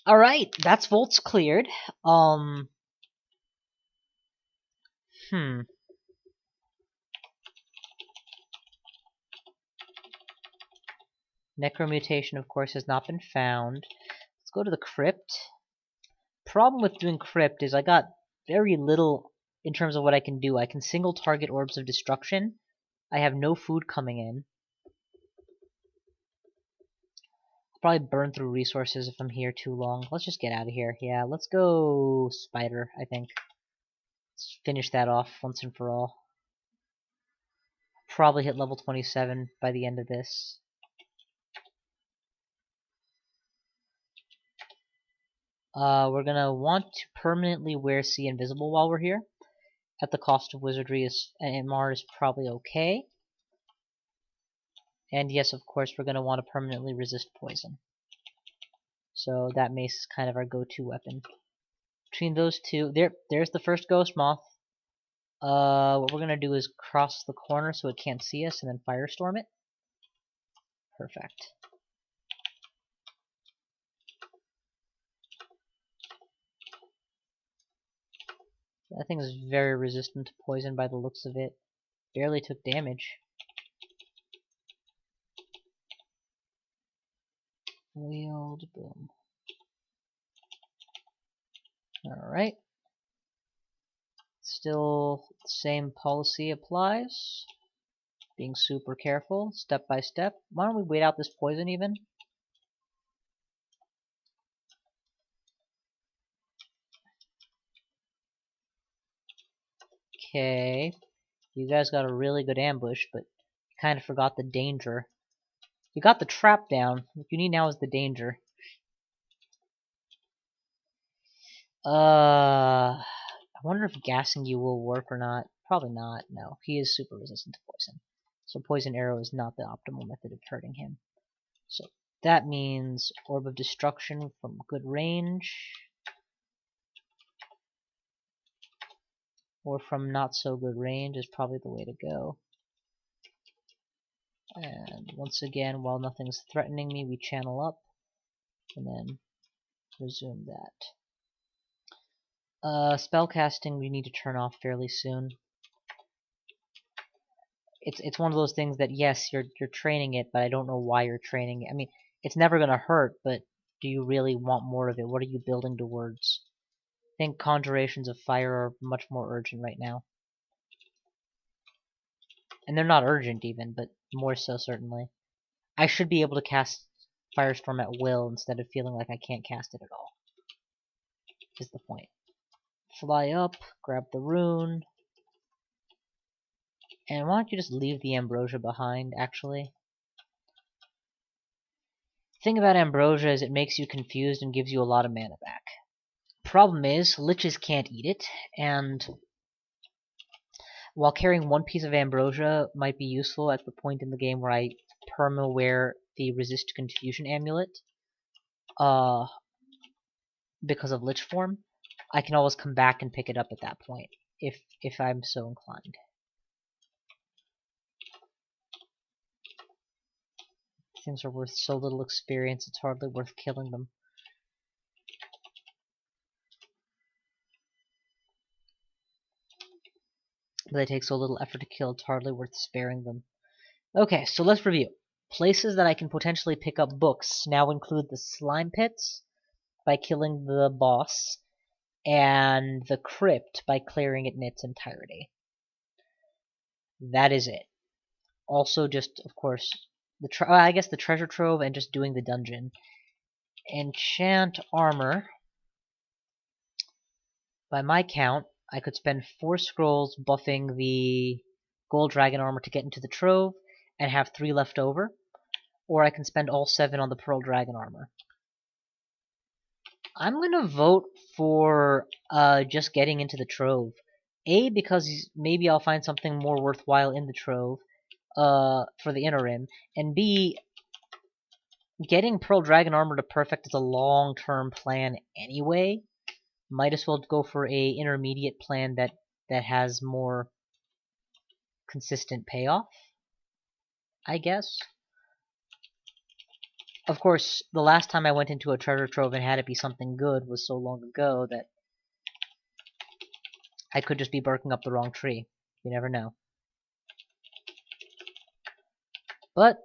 Alright, that's Volts cleared. Necromutation, of course, has not been found. Let's go to the crypt. Problem with doing crypt is I got very little in terms of what I can do. I can single target orbs of destruction. I have no food coming in. I'll probably burn through resources if I'm here too long. Let's just get out of here. Yeah, let's go spider, I think. Let's finish that off once and for all. Probably hit level 27 by the end of this. We're gonna want to permanently wear Sea Invisible while we're here. At the cost of wizardry and MR is probably okay. And yes, of course, we're gonna want to permanently resist poison. So that mace is kind of our go-to weapon. Between those two, there's the first ghost moth. What we're gonna do is cross the corner so it can't see us, and then firestorm it. Perfect. That thing is very resistant to poison by the looks of it. Barely took damage. Wield, boom. Alright. Still the same policy applies. Being super careful, step by step. Why don't we wait out this poison even? Okay. You guys got a really good ambush, but kind of forgot the danger. You got the trap down. What you need now is the danger. I wonder if gassing you will work or not. Probably not. No, he is super resistant to poison. So poison arrow is not the optimal method of hurting him. So that means orb of destruction from good range. Or from not so good range is probably the way to go. And once again, while nothing's threatening me, we channel up. And then resume that. Spellcasting we need to turn off fairly soon. It's one of those things that yes, you're training it, but I don't know why you're training it. I mean, it's never gonna hurt, but do you really want more of it? What are you building towards? I think conjurations of fire are much more urgent right now. And they're not urgent even, but more so certainly. I should be able to cast Firestorm at will instead of feeling like I can't cast it at all. Is the point. Fly up, grab the rune. And why don't you just leave the ambrosia behind, actually? The thing about ambrosia is it makes you confused and gives you a lot of mana back. Problem is, liches can't eat it, and while carrying one piece of ambrosia might be useful at the point in the game where I perma-wear the resist confusion amulet, because of lich form, I can always come back and pick it up at that point, if I'm so inclined. Things are worth so little experience, it's hardly worth killing them. But they take so little effort to kill, it's hardly worth sparing them. Okay, so let's review. Places that I can potentially pick up books now include the slime pits by killing the boss, and the crypt by clearing it in its entirety. That is it. Also, just of course, I guess the treasure trove and just doing the dungeon. Enchant armor. By my count, I could spend 4 scrolls buffing the gold dragon armor to get into the trove and have 3 left over, or I can spend all 7 on the pearl dragon armor. I'm gonna vote for just getting into the trove. A, because maybe I'll find something more worthwhile in the trove for the interim, and B, getting pearl dragon armor to perfect is a long-term plan anyway. Might as well go for a intermediate plan that has more consistent payoff, I guess. Of course, the last time I went into a treasure trove and had it be something good was so long ago that I could just be barking up the wrong tree. You never know. But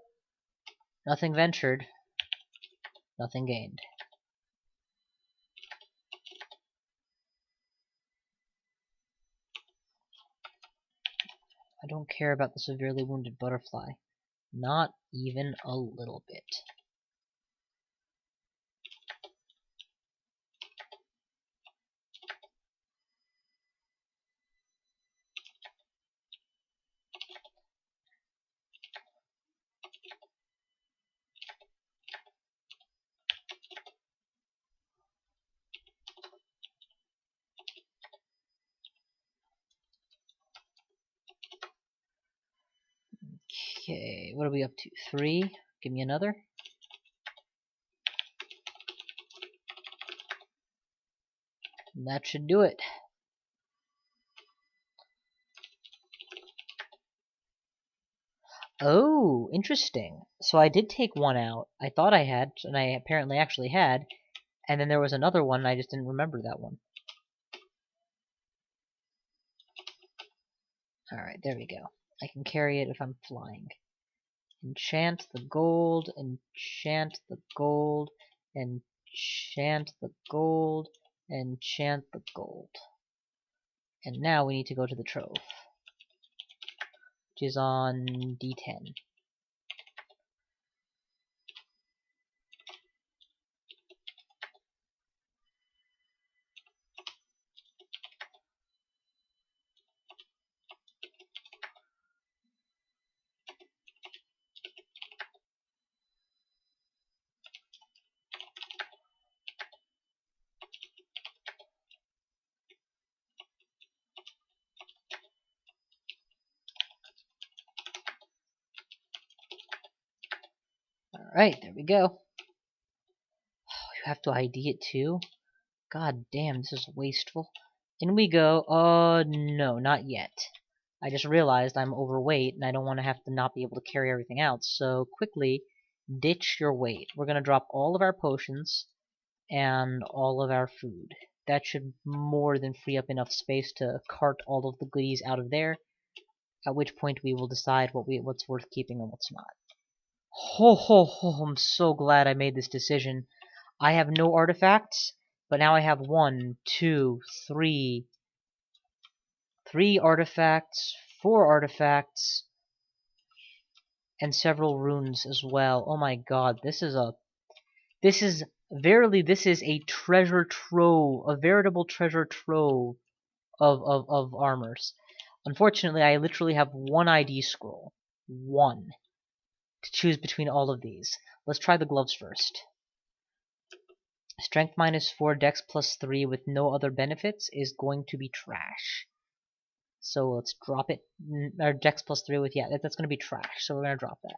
nothing ventured, nothing gained. I don't care about the severely wounded butterfly. Not even a little bit. Okay, what are we up to? 3? Give me another. And that should do it. Oh, interesting. So I did take one out. I thought I had, and I apparently actually had. And then there was another one, and I just didn't remember that one. Alright, there we go. I can carry it if I'm flying. Enchant the gold, enchant the gold, enchant the gold, enchant the gold. And now we need to go to the trove, which is on D10. Alright, there we go. You have to ID it too? God damn, this is wasteful. In we go. No, not yet. I just realized I'm overweight and I don't want to have to not be able to carry everything out. So quickly, ditch your weight. We're going to drop all of our potions and all of our food. That should more than free up enough space to cart all of the goodies out of there, at which point we will decide what's worth keeping and what's not. Ho ho ho, I'm so glad I made this decision. I have no artifacts, but now I have 1, 2, 3 artifacts, 4 artifacts, and several runes as well. Oh my god, this is a treasure trove, a veritable treasure trove of armors. Unfortunately, I literally have 1 ID scroll. 1. To choose between all of these. Let's try the gloves first. Strength -4, Dex +3 with no other benefits is going to be trash. So let's drop it. Or Dex +3 with, yeah, that's going to be trash. So we're going to drop that.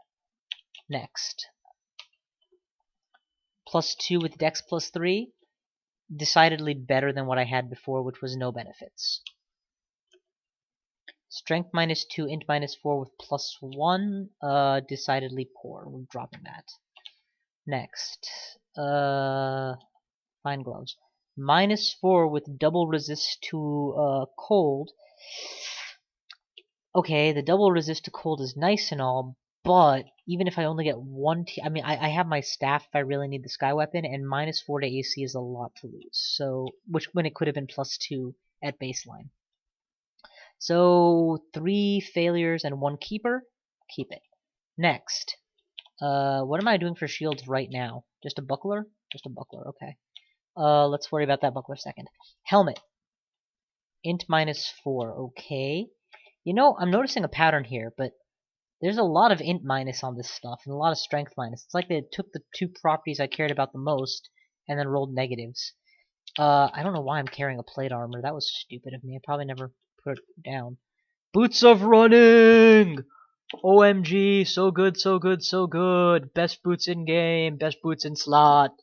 Next. +2 with Dex +3. Decidedly better than what I had before, which was no benefits. Strength -2, Int -4 with +1. Decidedly poor. We're dropping that. Next. Fine gloves. -4 with double resist to cold. Okay, the double resist to cold is nice and all, but even if I only get 1 I mean, I have my staff if I really need the sky weapon, and -4 to AC is a lot to lose. So, when it could have been +2 at baseline. So 3 failures and 1 keeper. Keep it. Next. What am I doing for shields right now? Just a buckler? Just a buckler, okay. Let's worry about that buckler second. Helmet. Int -4, okay. You know, I'm noticing a pattern here, but there's a lot of int minus on this stuff, and a lot of strength minus. It's like they took the 2 properties I cared about the most, and then rolled negatives. I don't know why I'm carrying a plate armor. That was stupid of me. I probably never put it down. Boots of running! OMG, so good, so good, so good. Best boots in game, best boots in slot.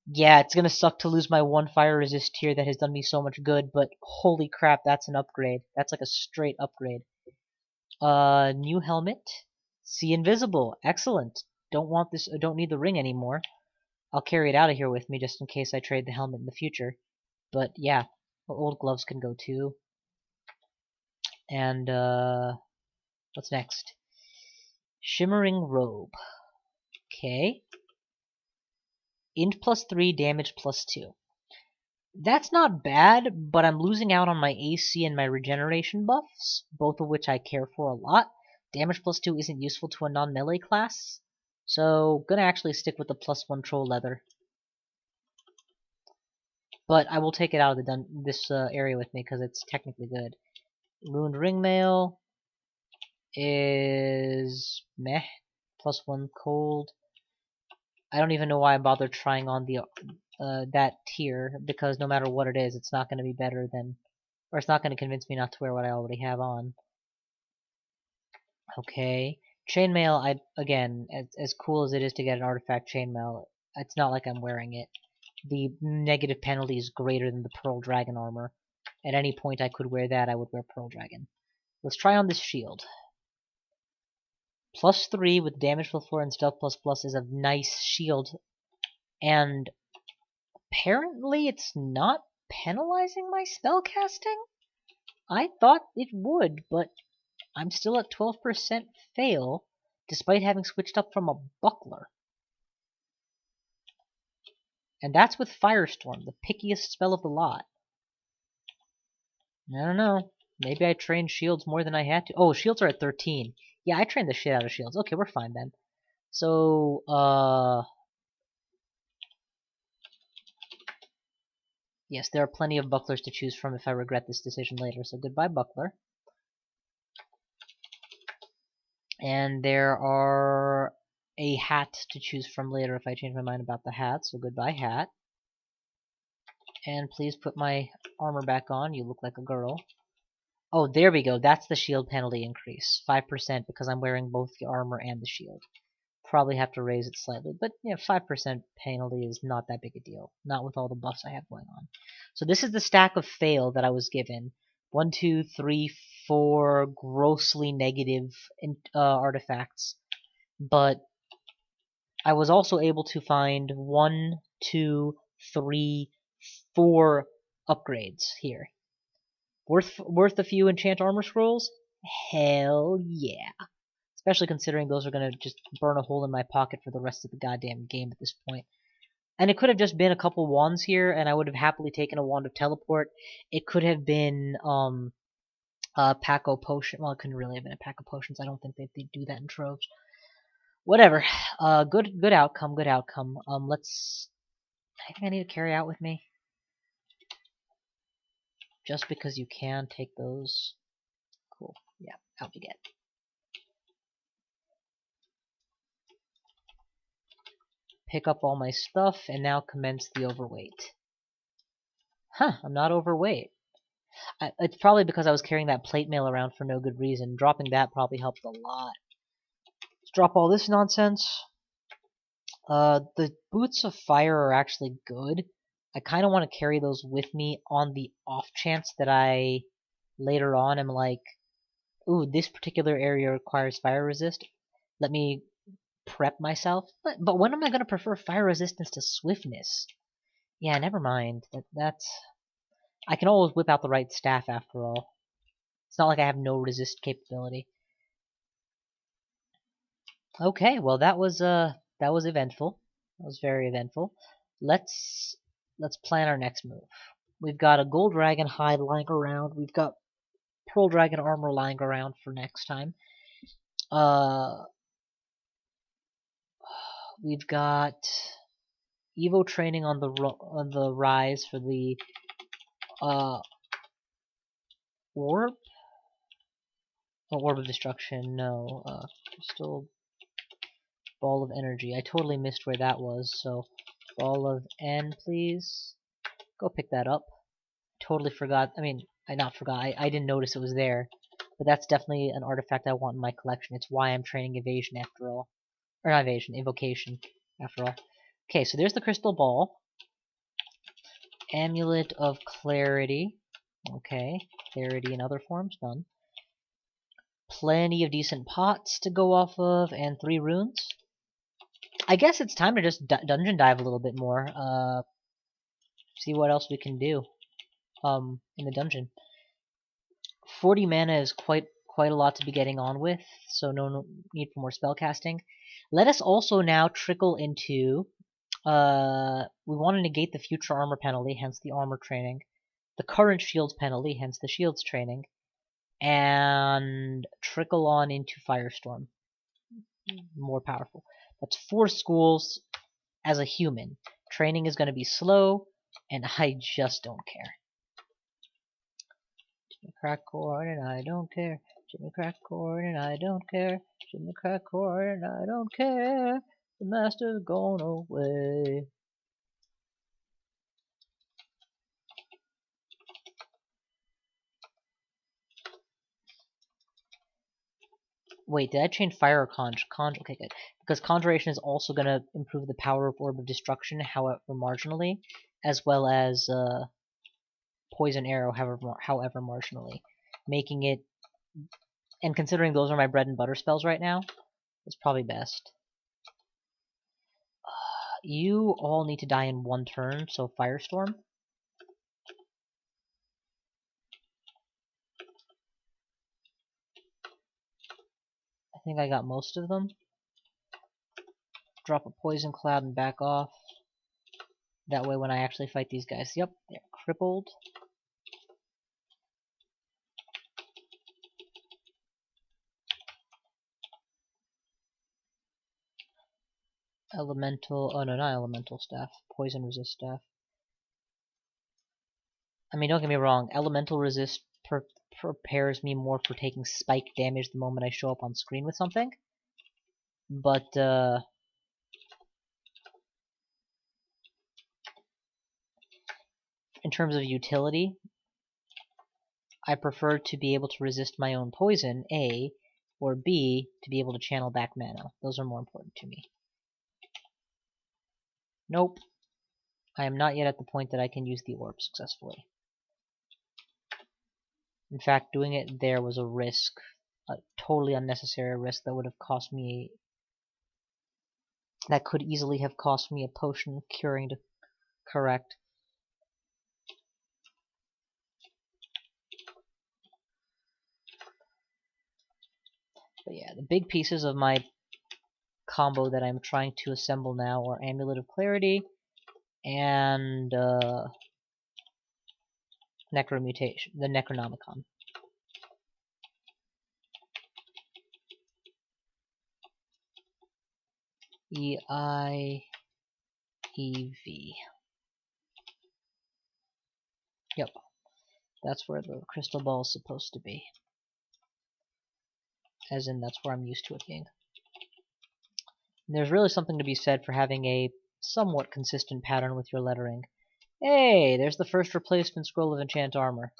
Yeah, it's gonna suck to lose my 1 fire resist tier that has done me so much good, but holy crap, that's an upgrade. That's like a straight upgrade. New helmet. See invisible. Excellent. Don't need the ring anymore. I'll carry it out of here with me just in case I trade the helmet in the future. But yeah, old gloves can go too. And what's next? Shimmering robe. Okay. Int +3, damage +2. That's not bad, but I'm losing out on my AC and my regeneration buffs, both of which I care for a lot. Damage plus 2 isn't useful to a non-melee class, so gonna actually stick with the +1 troll leather. But I will take it out of this area with me because it's technically good. Ruined ringmail is meh. +1 cold. I don't even know why I bothered trying on the that tier, because no matter what it is, it's not going to be better than, or it's not going to convince me not to wear what I already have on. Okay, chainmail. Again, as cool as it is to get an artifact chainmail, it's not like I'm wearing it. The negative penalty is greater than the Pearl Dragon armor. At any point I could wear that, I would wear Pearl Dragon. Let's try on this shield. +3 with damage +4 and stealth ++ is a nice shield, and apparently it's not penalizing my spellcasting? I thought it would, but I'm still at 12% fail, despite having switched up from a buckler. And that's with Firestorm, the pickiest spell of the lot. I don't know. Maybe I trained shields more than I had to. Oh, shields are at 13. Yeah, I trained the shit out of shields. Okay, we're fine then. So, yes, there are plenty of bucklers to choose from if I regret this decision later, so goodbye buckler. And there are a hat to choose from later if I change my mind about the hat, so goodbye hat. And please put my armor back on, you look like a girl. Oh, there we go, that's the shield penalty increase. 5% because I'm wearing both the armor and the shield. Probably have to raise it slightly, but yeah, 5% penalty is not that big a deal. Not with all the buffs I have going on. So this is the stack of fail that I was given. 1, 2, 3, 4 grossly negative artifacts. But I was also able to find 1, 2, 3, 4 upgrades here. Worth a few enchant armor scrolls? Hell yeah. Especially considering those are going to just burn a hole in my pocket for the rest of the goddamn game at this point. And it could have just been a couple wands here, and I would have happily taken a wand of teleport. It could have been a pack of potion. Well, it couldn't really have been a pack of potions. I don't think they do that in troves. Whatever. Good outcome. Good outcome. Let's. Anything I need to carry out with me? Just because you can take those. Cool. Yeah. Out we get. Pick up all my stuff, and now commence the overweight. Huh, I'm not overweight. It's probably because I was carrying that plate mail around for no good reason. Dropping that probably helped a lot. Let's drop all this nonsense. The boots of fire are actually good. I kind of want to carry those with me on the off chance that I later on am like, ooh, this particular area requires fire resist. Let me prep myself. But when am I going to prefer fire resistance to swiftness? Yeah, never mind. That's... I can always whip out the right staff after all. It's not like I have no resist capability. Okay, well that was eventful. That was very eventful. Let's plan our next move. We've got a gold dragon hide lying around. We've got pearl dragon armor lying around for next time. We've got Evo training on the rise for the orb. Oh, orb of destruction. No, crystal ball of energy. I totally missed where that was. So ball of N, please. Go pick that up. Totally forgot. I mean, I not forgot. I didn't notice it was there. But that's definitely an artifact I want in my collection. It's why I'm training evasion after all. Or not evasion, evocation after all. Okay, so there's the crystal ball. Amulet of clarity. Okay, clarity in other forms, done. Plenty of decent pots to go off of, and 3 runes. I guess it's time to just dungeon dive a little bit more. See what else we can do in the dungeon. 40 mana is quite a lot to be getting on with, so no need for more spell casting. Let us also now trickle into We want to negate the future armor penalty, hence the armor training. The current shields penalty, hence the shields training. And trickle on into Firestorm. More powerful. That's 4 schools as a human. Training is going to be slow, and I just don't care. Jimmy crack corn and I don't care. Jimmy crack corn and I don't care. Jimmy crack corn and I don't care. The master's gone away. Wait, did I change fire or conj? Okay, good. Because conjuration is also going to improve the power of Orb of Destruction, however marginally, as well as Poison Arrow, however marginally. Making it, and considering those are my bread and butter spells right now, it's probably best. You all need to die in 1 turn, so Firestorm. I think I got most of them. Drop a Poison Cloud and back off. That way when I actually fight these guys, yep, they're crippled. Elemental, oh no, not Elemental Staff, Poison Resist Staff. I mean, don't get me wrong, Elemental Resist prepares me more for taking spike damage the moment I show up on screen with something. But, in terms of utility, I prefer to be able to resist my own poison, A, or B, to be able to channel back mana. Those are more important to me. Nope. I am not yet at the point that I can use the orb successfully. In fact, doing it there was a risk, a totally unnecessary risk that would have cost me, that could easily have cost me a potion of curing to correct. But yeah, the big pieces of my combo that I'm trying to assemble now are Amulet of Clarity and Necromutation, the Necronomicon. E-I-E-V. Yep. That's where the crystal ball is supposed to be. As in, that's where I'm used to it being. And there's really something to be said for having a somewhat consistent pattern with your lettering. Hey, there's the first replacement scroll of enchant armor.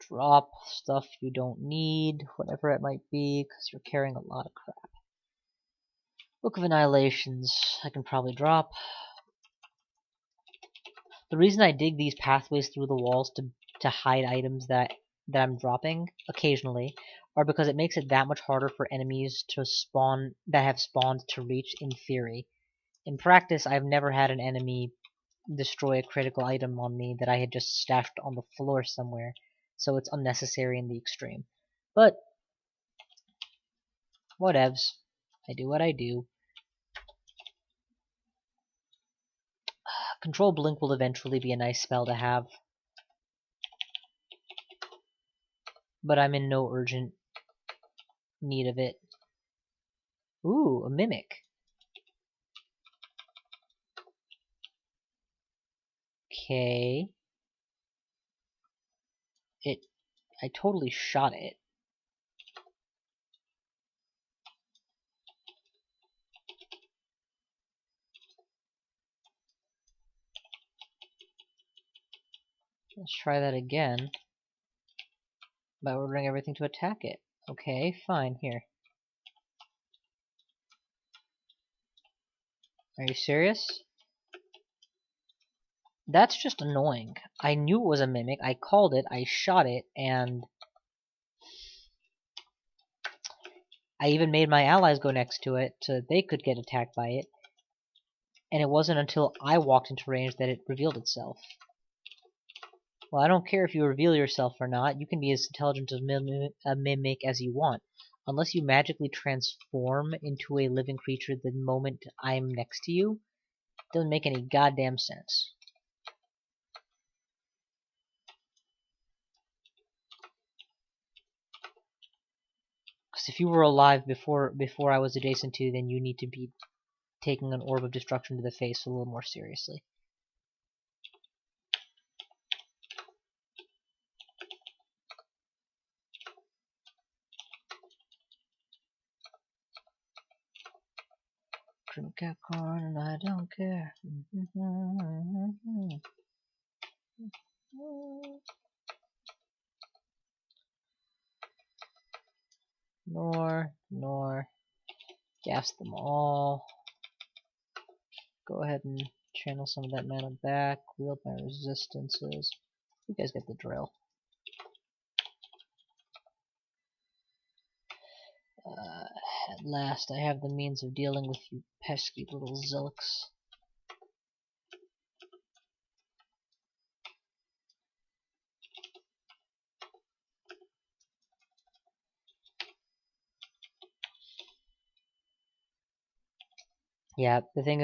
Drop stuff you don't need, whatever it might be, because you're carrying a lot of crap. Book of Annihilations, I can probably drop. The reason I dig these pathways through the walls to hide items that I'm dropping occasionally are because it makes it that much harder for enemies to spawn that have spawned to reach in theory. In practice, I've never had an enemy destroy a critical item on me that I had just stashed on the floor somewhere, so it's unnecessary in the extreme. But whatevs. I do what I do. Control Blink will eventually be a nice spell to have. But I'm in no urgent need of it. Ooh, a Mimic. Okay. I totally shot it. Let's try that again. By ordering everything to attack it. Okay, fine, here. Are you serious? That's just annoying. I knew it was a Mimic, I called it, I shot it, and I even made my allies go next to it so they could get attacked by it. And it wasn't until I walked into range that it revealed itself. Well, I don't care if you reveal yourself or not. You can be as intelligent as a mimic as you want. Unless you magically transform into a living creature the moment I'm next to you, it doesn't make any goddamn sense. Because if you were alive before I was adjacent to you, then you need to be taking an orb of destruction to the face a little more seriously. Drink that corn and I don't care. Nor. Gas them all. Go ahead and channel some of that mana back. Wield my resistances. You guys get the drill. At last, I have the means of dealing with you pesky little zilks. Yeah, the thing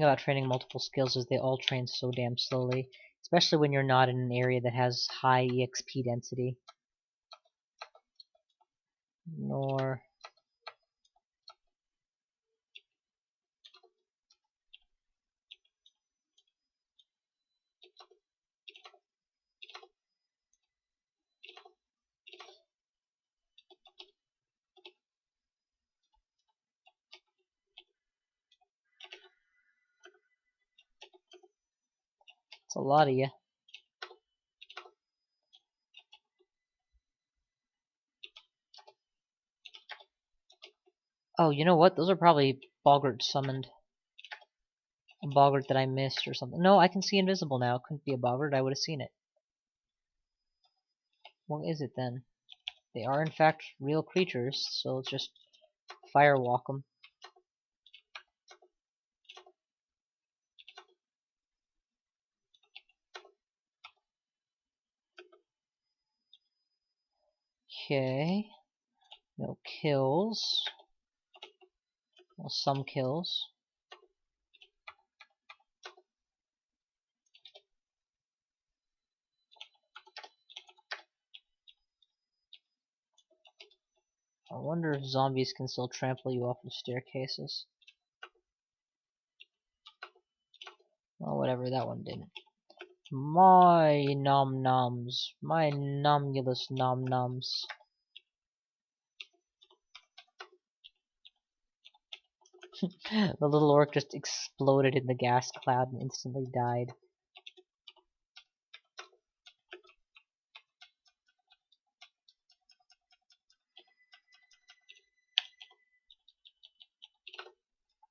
about training multiple skills is they all train so damn slowly, especially when you're not in an area that has high EXP density. Nor. It's a lot of you. Oh, you know what? Those are probably Boggart summoned. A Boggart that I missed or something. No, I can see invisible now. Couldn't be a Boggart. I would have seen it. What is it then? They are in fact real creatures, so let's just firewalk them. Okay. No kills. Well, some kills. I wonder if zombies can still trample you off of staircases. Well, whatever, that one didn't. My nom-noms. My nomulous nom-noms. The little orc just exploded in the gas cloud and instantly died.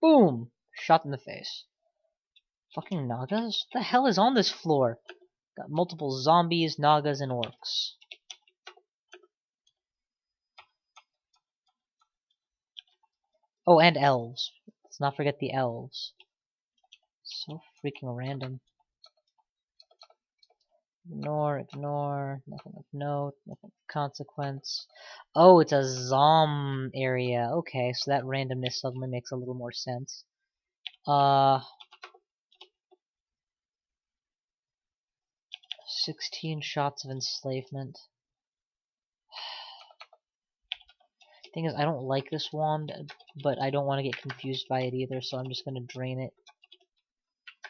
Boom! Shot in the face. Fucking Nagas? What the hell is on this floor? Got multiple zombies, Nagas, and orcs. Oh, and elves. Let's not forget the elves. So freaking random. Ignore. Nothing of note, nothing of consequence. Oh, it's a zom area. Okay, so that randomness suddenly makes a little more sense. 16 shots of enslavement. Thing is, I don't like this wand, but I don't want to get confused by it either, so I'm just going to drain it.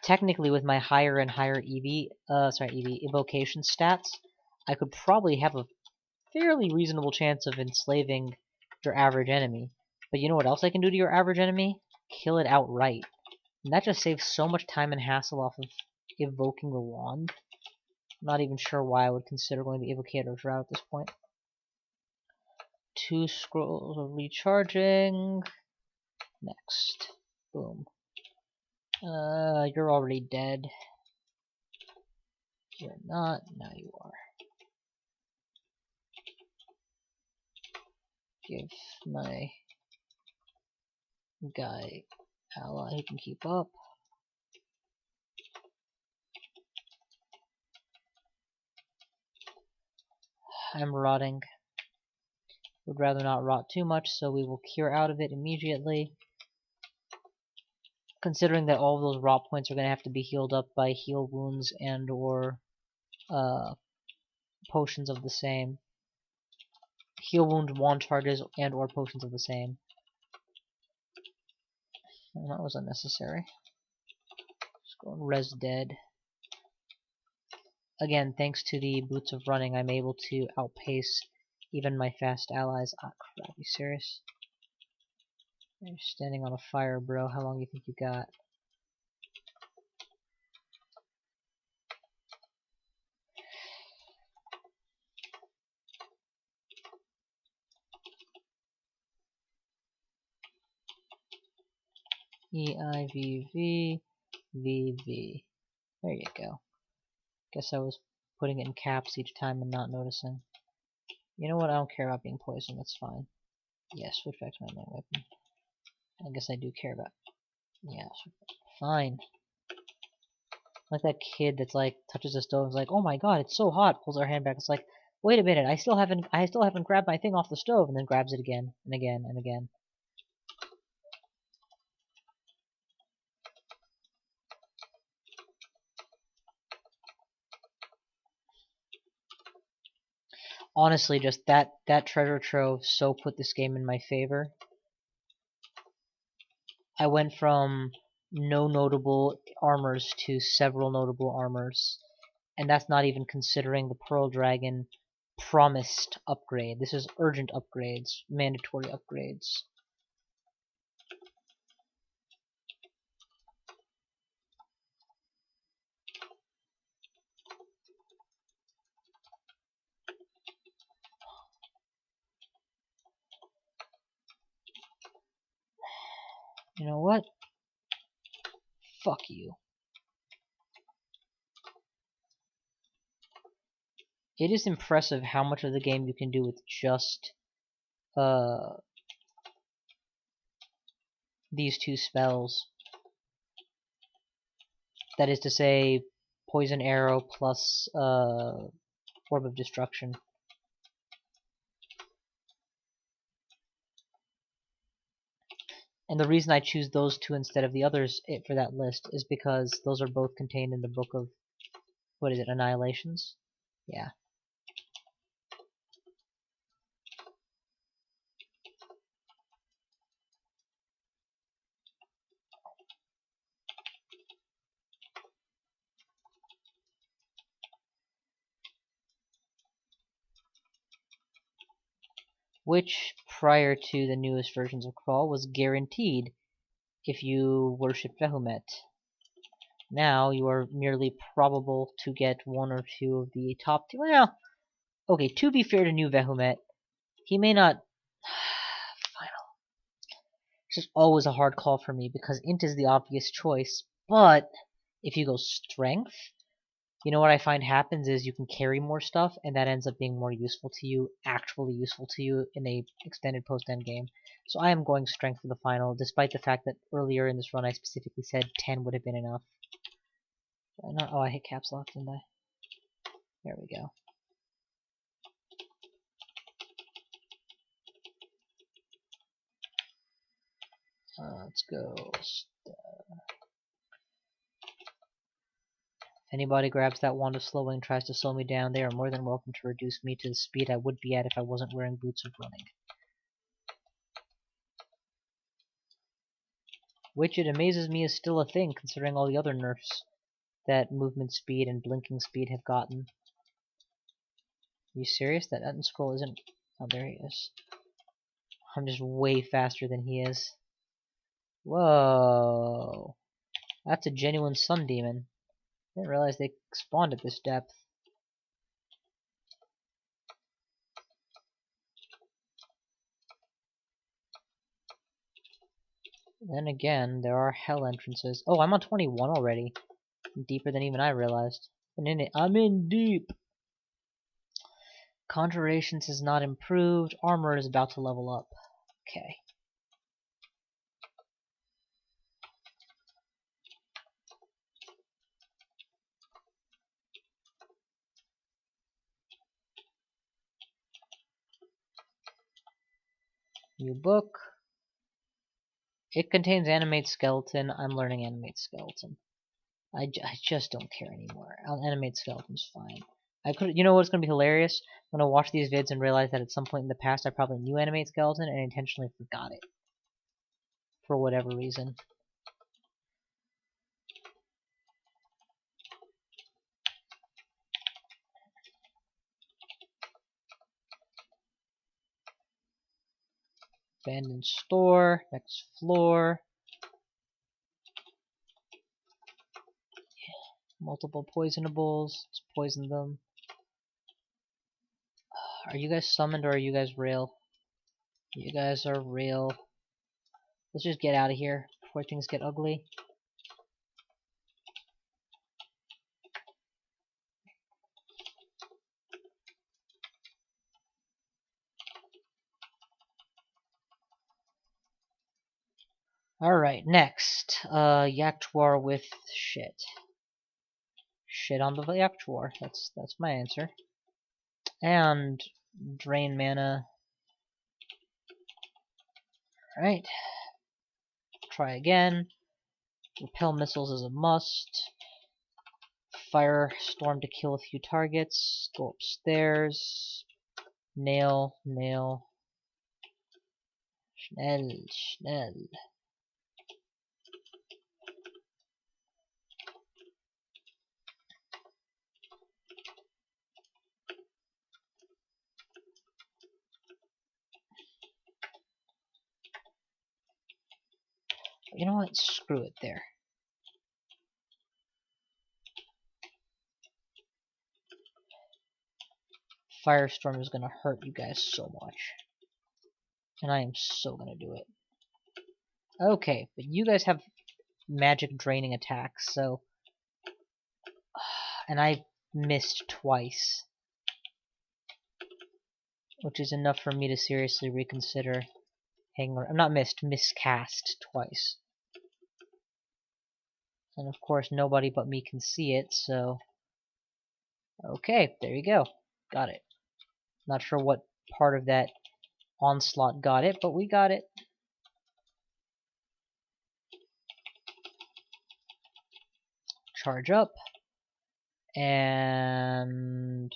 Technically, with my higher and higher evocation stats, I could probably have a fairly reasonable chance of enslaving your average enemy. But you know what else I can do to your average enemy? Kill it outright. And that just saves so much time and hassle off of evoking the wand. I'm not even sure why I would consider going the evocator's route at this point. 2 scrolls of recharging. Next. Boom. You're already dead. You're not. Now you are. Give my guy ally who can keep up. I'm rotting. Would rather not rot too much, so we will cure out of it immediately. Considering that all of those rot points are going to have to be healed up by heal wounds and or potions of the same. Heal wound wand charges and or potions of the same. Well, that was unnecessary. Just go and res dead. Again, thanks to the boots of running, I'm able to outpace even my fast allies. Ah, crap, you serious? You're standing on a fire, bro. How long do you think you got? E-I-V-V-V-V. There you go. Guess I was putting it in caps each time and not noticing. You know what? I don't care about being poisoned. That's fine. Yeah, switch back to my main weapon. I guess I do care about. Yeah, fine. Like that kid that's like touches the stove and is like, "Oh my god, it's so hot!" Pulls her hand back. It's like, "Wait a minute, I still haven't grabbed my thing off the stove," and then grabs it again and again and again. Honestly, just that treasure trove so put this game in my favor. I went from no notable armors to several notable armors, and that's not even considering the Pearl Dragon promised upgrade. This is urgent upgrades, mandatory upgrades. You know what? Fuck you. It is impressive how much of the game you can do with just these two spells. That is to say, Poison Arrow plus Orb of Destruction. And the reason I choose those two instead of the others for that list is because those are both contained in the book of, what is it, Annihilations? Yeah. Which, prior to the newest versions of Crawl, was guaranteed if you worship Vehumet. Now you are merely probable to get one or two of the top two. Well, okay, to be fair to new Vehumet, he may not. Final. It's just always a hard call for me because Int is the obvious choice, but if you go Strength, you know what I find happens is you can carry more stuff, and that ends up being more useful to you, actually useful to you in a extended post-end game. So I am going Strength for the final, despite the fact that earlier in this run I specifically said 10 would have been enough. Oh, I hit caps lock, didn't I? There we go. Let's go. If anybody grabs that wand of slowing and tries to slow me down, they are more than welcome to reduce me to the speed I would be at if I wasn't wearing boots of running. Which, it amazes me, is still a thing, considering all the other nerfs that movement speed and blinking speed have gotten. Are you serious? That end scroll isn't... Oh, there he is. I'm just way faster than he is. Whoa. That's a genuine sun demon. Didn't realize they spawned at this depth. Then again, there are hell entrances. Oh, I'm on 21 already. Deeper than even I realized. And in it, I'm in deep. Conjurations has not improved. Armor is about to level up. Okay. New book. It contains animate skeleton. I'm learning animate skeleton. I just don't care anymore. Animate skeleton's fine. I could, you know what's gonna be hilarious? I'm gonna watch these vids and realize that at some point in the past I probably knew animate skeleton and intentionally forgot it. For whatever reason. Abandoned store, next floor. Multiple poisonables. Let's poison them. Are you guys summoned or are you guys real? You guys are real. Let's just get out of here before things get ugly. Alright, next. Yaktuar with shit. Shit on the Yaktuar. That's my answer. And drain mana. Alright. Try again. Repel missiles is a must. Firestorm to kill a few targets. Go upstairs. Nail, nail. Schnell, schnell. You know what? Screw it there. Firestorm is gonna hurt you guys so much. And I am so gonna do it. Okay, but you guys have magic draining attacks, so... And I missed twice. Which is enough for me to seriously reconsider hanging around. I'm not miscast twice. And of course nobody but me can see it, so... Okay, there you go. Got it. Not sure what part of that onslaught got it, but we got it. Charge up. And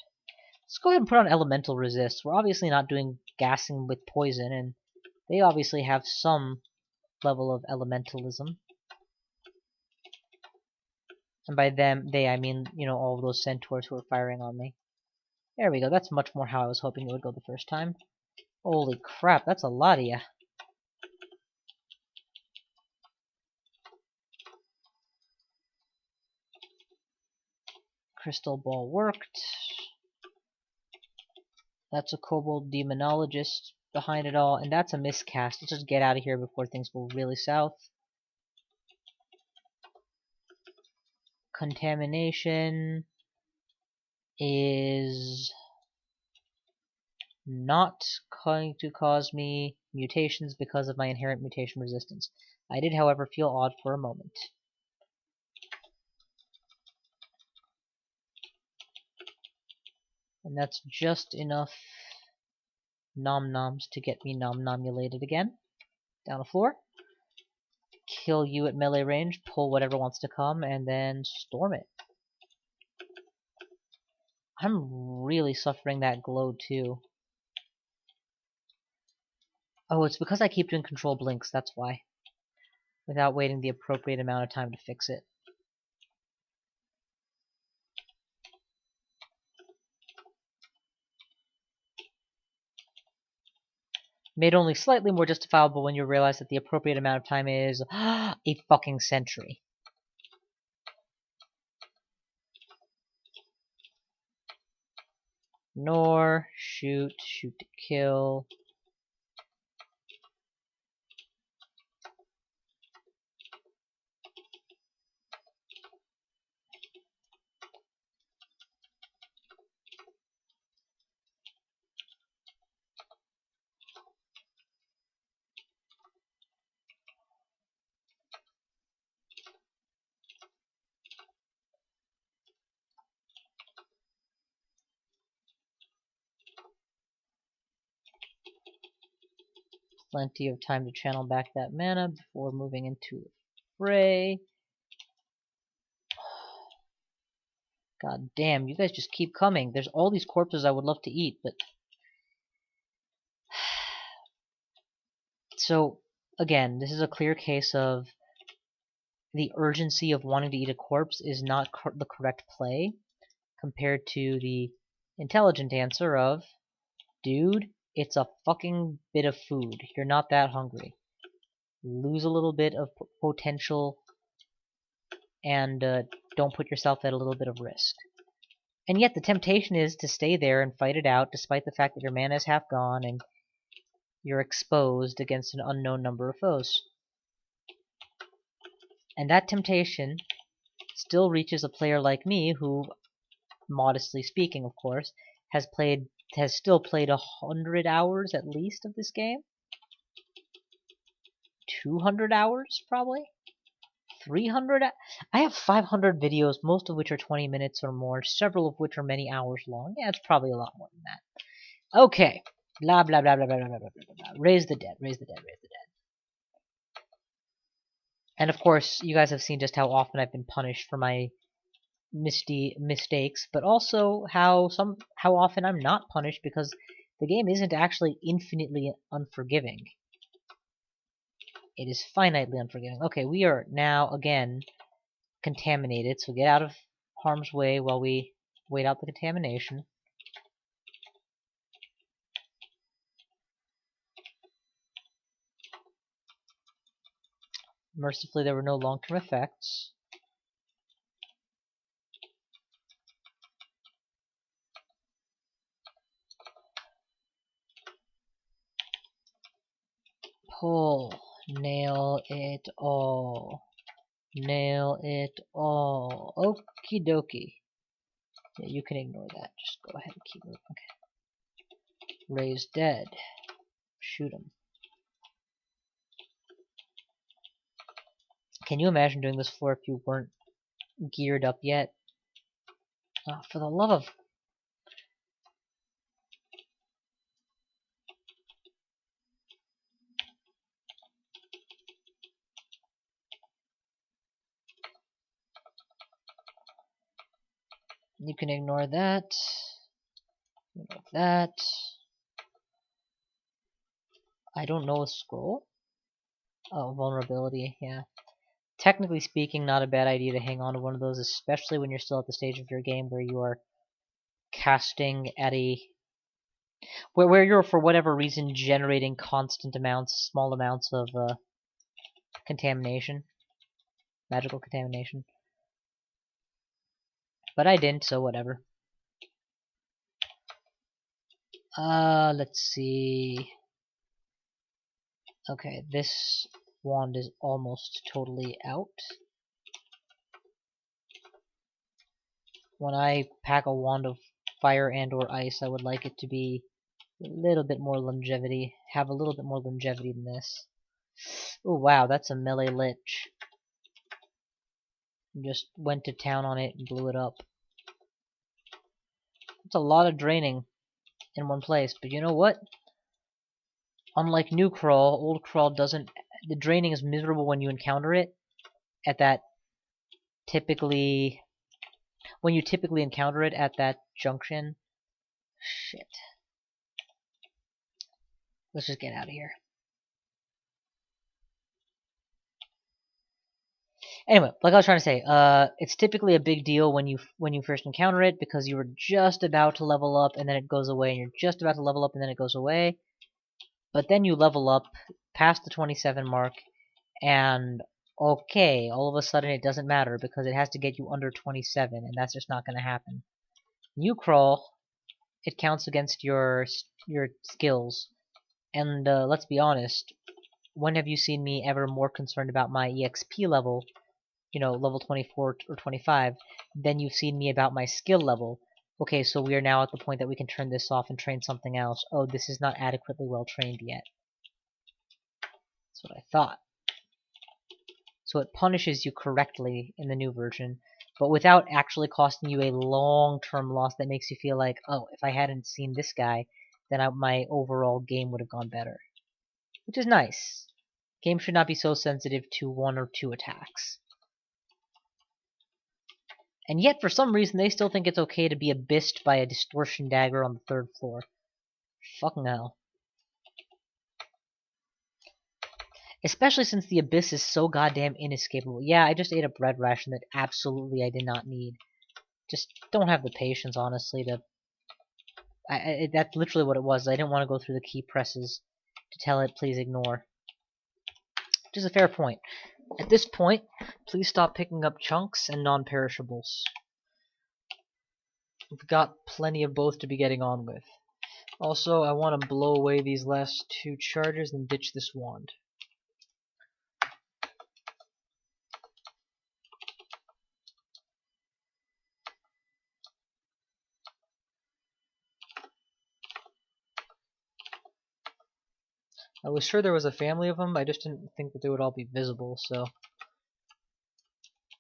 let's go ahead and put on elemental resist. We're obviously not doing gassing with poison, and they obviously have some level of elementalism. And by them, I mean, you know, all of those centaurs who are firing on me. There we go. That's much more how I was hoping it would go the first time. Holy crap, that's a lot of ya. Crystal ball worked. That's a kobold demonologist behind it all, and that's a miscast. Let's just get out of here before things go really south. Contamination is not going to cause me mutations because of my inherent mutation resistance. I did, however, feel odd for a moment. And that's just enough nom-noms to get me nom-nomulated again. Down the floor. Kill you at melee range, pull whatever wants to come, and then storm it. I'm really suffering that glow too. Oh, it's because I keep doing control blinks, that's why. Without waiting the appropriate amount of time to fix it. Made only slightly more justifiable when you realize that the appropriate amount of time is a fucking century. Ignore, shoot, shoot to kill. Plenty of time to channel back that mana before moving into the fray. God damn, you guys just keep coming. There's all these corpses I would love to eat, but... So, again, this is a clear case of the urgency of wanting to eat a corpse is not the correct play compared to the intelligent answer of, dude, it's a fucking bit of food. You're not that hungry. Lose a little bit of potential and don't put yourself at a little bit of risk. And yet the temptation is to stay there and fight it out despite the fact that your mana is half gone and you're exposed against an unknown number of foes. And that temptation still reaches a player like me who, modestly speaking of course, has still played 100 hours at least of this game. 200 hours probably? 300? I have 500 videos, most of which are 20 minutes or more, several of which are many hours long. Yeah, it's probably a lot more than that. Okay. Blah, blah, blah, blah, blah, blah, blah, blah, blah. Raise the dead, raise the dead, raise the dead. And of course, you guys have seen just how often I've been punished for my mistakes, but also how often I'm not punished because the game isn't actually infinitely unforgiving. It is finitely unforgiving. Okay, we are now again contaminated, so get out of harm's way while we wait out the contamination. Mercifully, there were no long-term effects. Pull. Nail it all. Nail it all. Okie dokie. Yeah, you can ignore that. Just go ahead and keep moving. Okay. Raise dead. Shoot him. Can you imagine doing this floor if you weren't geared up yet? Oh, for the love of... You can ignore that. Ignore that. I don't know a scroll? Oh, vulnerability, yeah. Technically speaking, not a bad idea to hang on to one of those, especially when you're still at the stage of your game where you are casting at a... where you're, for whatever reason, generating constant amounts, small amounts of contamination. Magical contamination. But I didn't, so whatever. Let's see... Okay, this wand is almost totally out. When I pack a wand of fire and or ice, I would like it to be a little bit more longevity, have a little bit more longevity than this. Oh wow, that's a melee lich. Just went to town on it and blew it up. It's a lot of draining in one place, but you know what? Unlike new crawl, old crawl doesn't... The draining is miserable when you encounter it at that typically... When you typically encounter it at that junction. Shit. Let's just get out of here. Anyway, like I was trying to say, it's typically a big deal when you first encounter it because you were just about to level up and then it goes away, and you're just about to level up and then it goes away. But then you level up past the 27 mark, and okay, all of a sudden it doesn't matter because it has to get you under 27, and that's just not going to happen. New crawl, it counts against your skills, and let's be honest, when have you seen me ever more concerned about my EXP level, you know, level 24 or 25, than you've seen me about my skill level? Okay, so we are now at the point that we can turn this off and train something else. Oh, this is not adequately well trained yet. That's what I thought. So it punishes you correctly in the new version, but without actually costing you a long-term loss that makes you feel like, oh, if I hadn't seen this guy, then my overall game would have gone better. which is nice. Games should not be so sensitive to 1 or 2 attacks. And yet, for some reason, they still think it's okay to be abyssed by a distortion dagger on the 3rd floor. Fucking hell. Especially since the abyss is so goddamn inescapable. Yeah, I just ate a bread ration that absolutely I did not need. Just don't have the patience, honestly, to... that's literally what it was. I didn't want to go through the key presses to tell it, please ignore. Which is a fair point. At this point, please stop picking up chunks and non-perishables. We've got plenty of both to be getting on with. Also, I want to blow away these last 2 charges and ditch this wand. I was sure there was a family of them, I just didn't think that they would all be visible, so...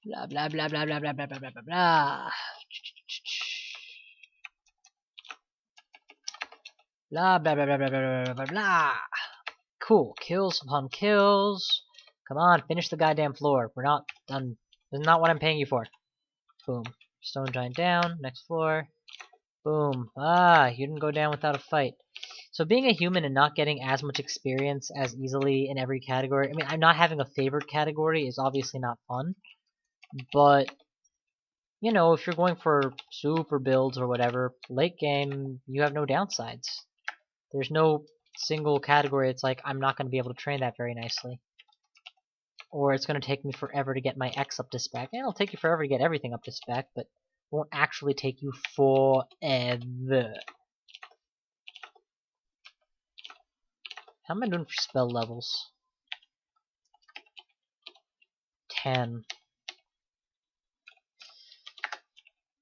Blah blah blah blah blah blah blah blah blah blah blah. Blah blah blah blah blah blah blah blah blah. Cool. Kills upon kills. Come on, finish the goddamn floor. We're not done. This is not what I'm paying you for. Boom. Stone giant down. Next floor. Boom. Ah, you didn't go down without a fight. So being a human and not getting as much experience as easily in every category, I mean, I'm not having a favorite category is obviously not fun. But, you know, if you're going for super builds or whatever, late game, you have no downsides. There's no single category it's like, I'm not going to be able to train that very nicely. Or it's going to take me forever to get my X up to spec. And it'll take you forever to get everything up to spec, but it won't actually take you forever. How am I doing for spell levels? 10.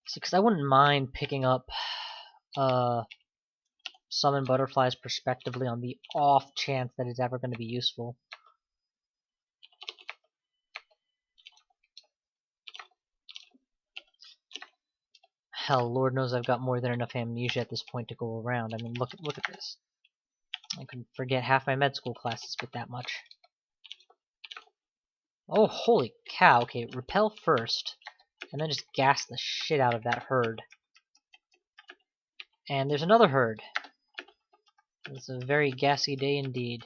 See, because I wouldn't mind picking up summon butterflies prospectively on the off chance that it's ever going to be useful. Hell, Lord knows I've got more than enough amnesia at this point to go around. I mean, look at this. I can forget half my med school classes with that much. Oh, holy cow. Okay, repel first, and then just gas the shit out of that herd. And there's another herd. It's a very gassy day indeed.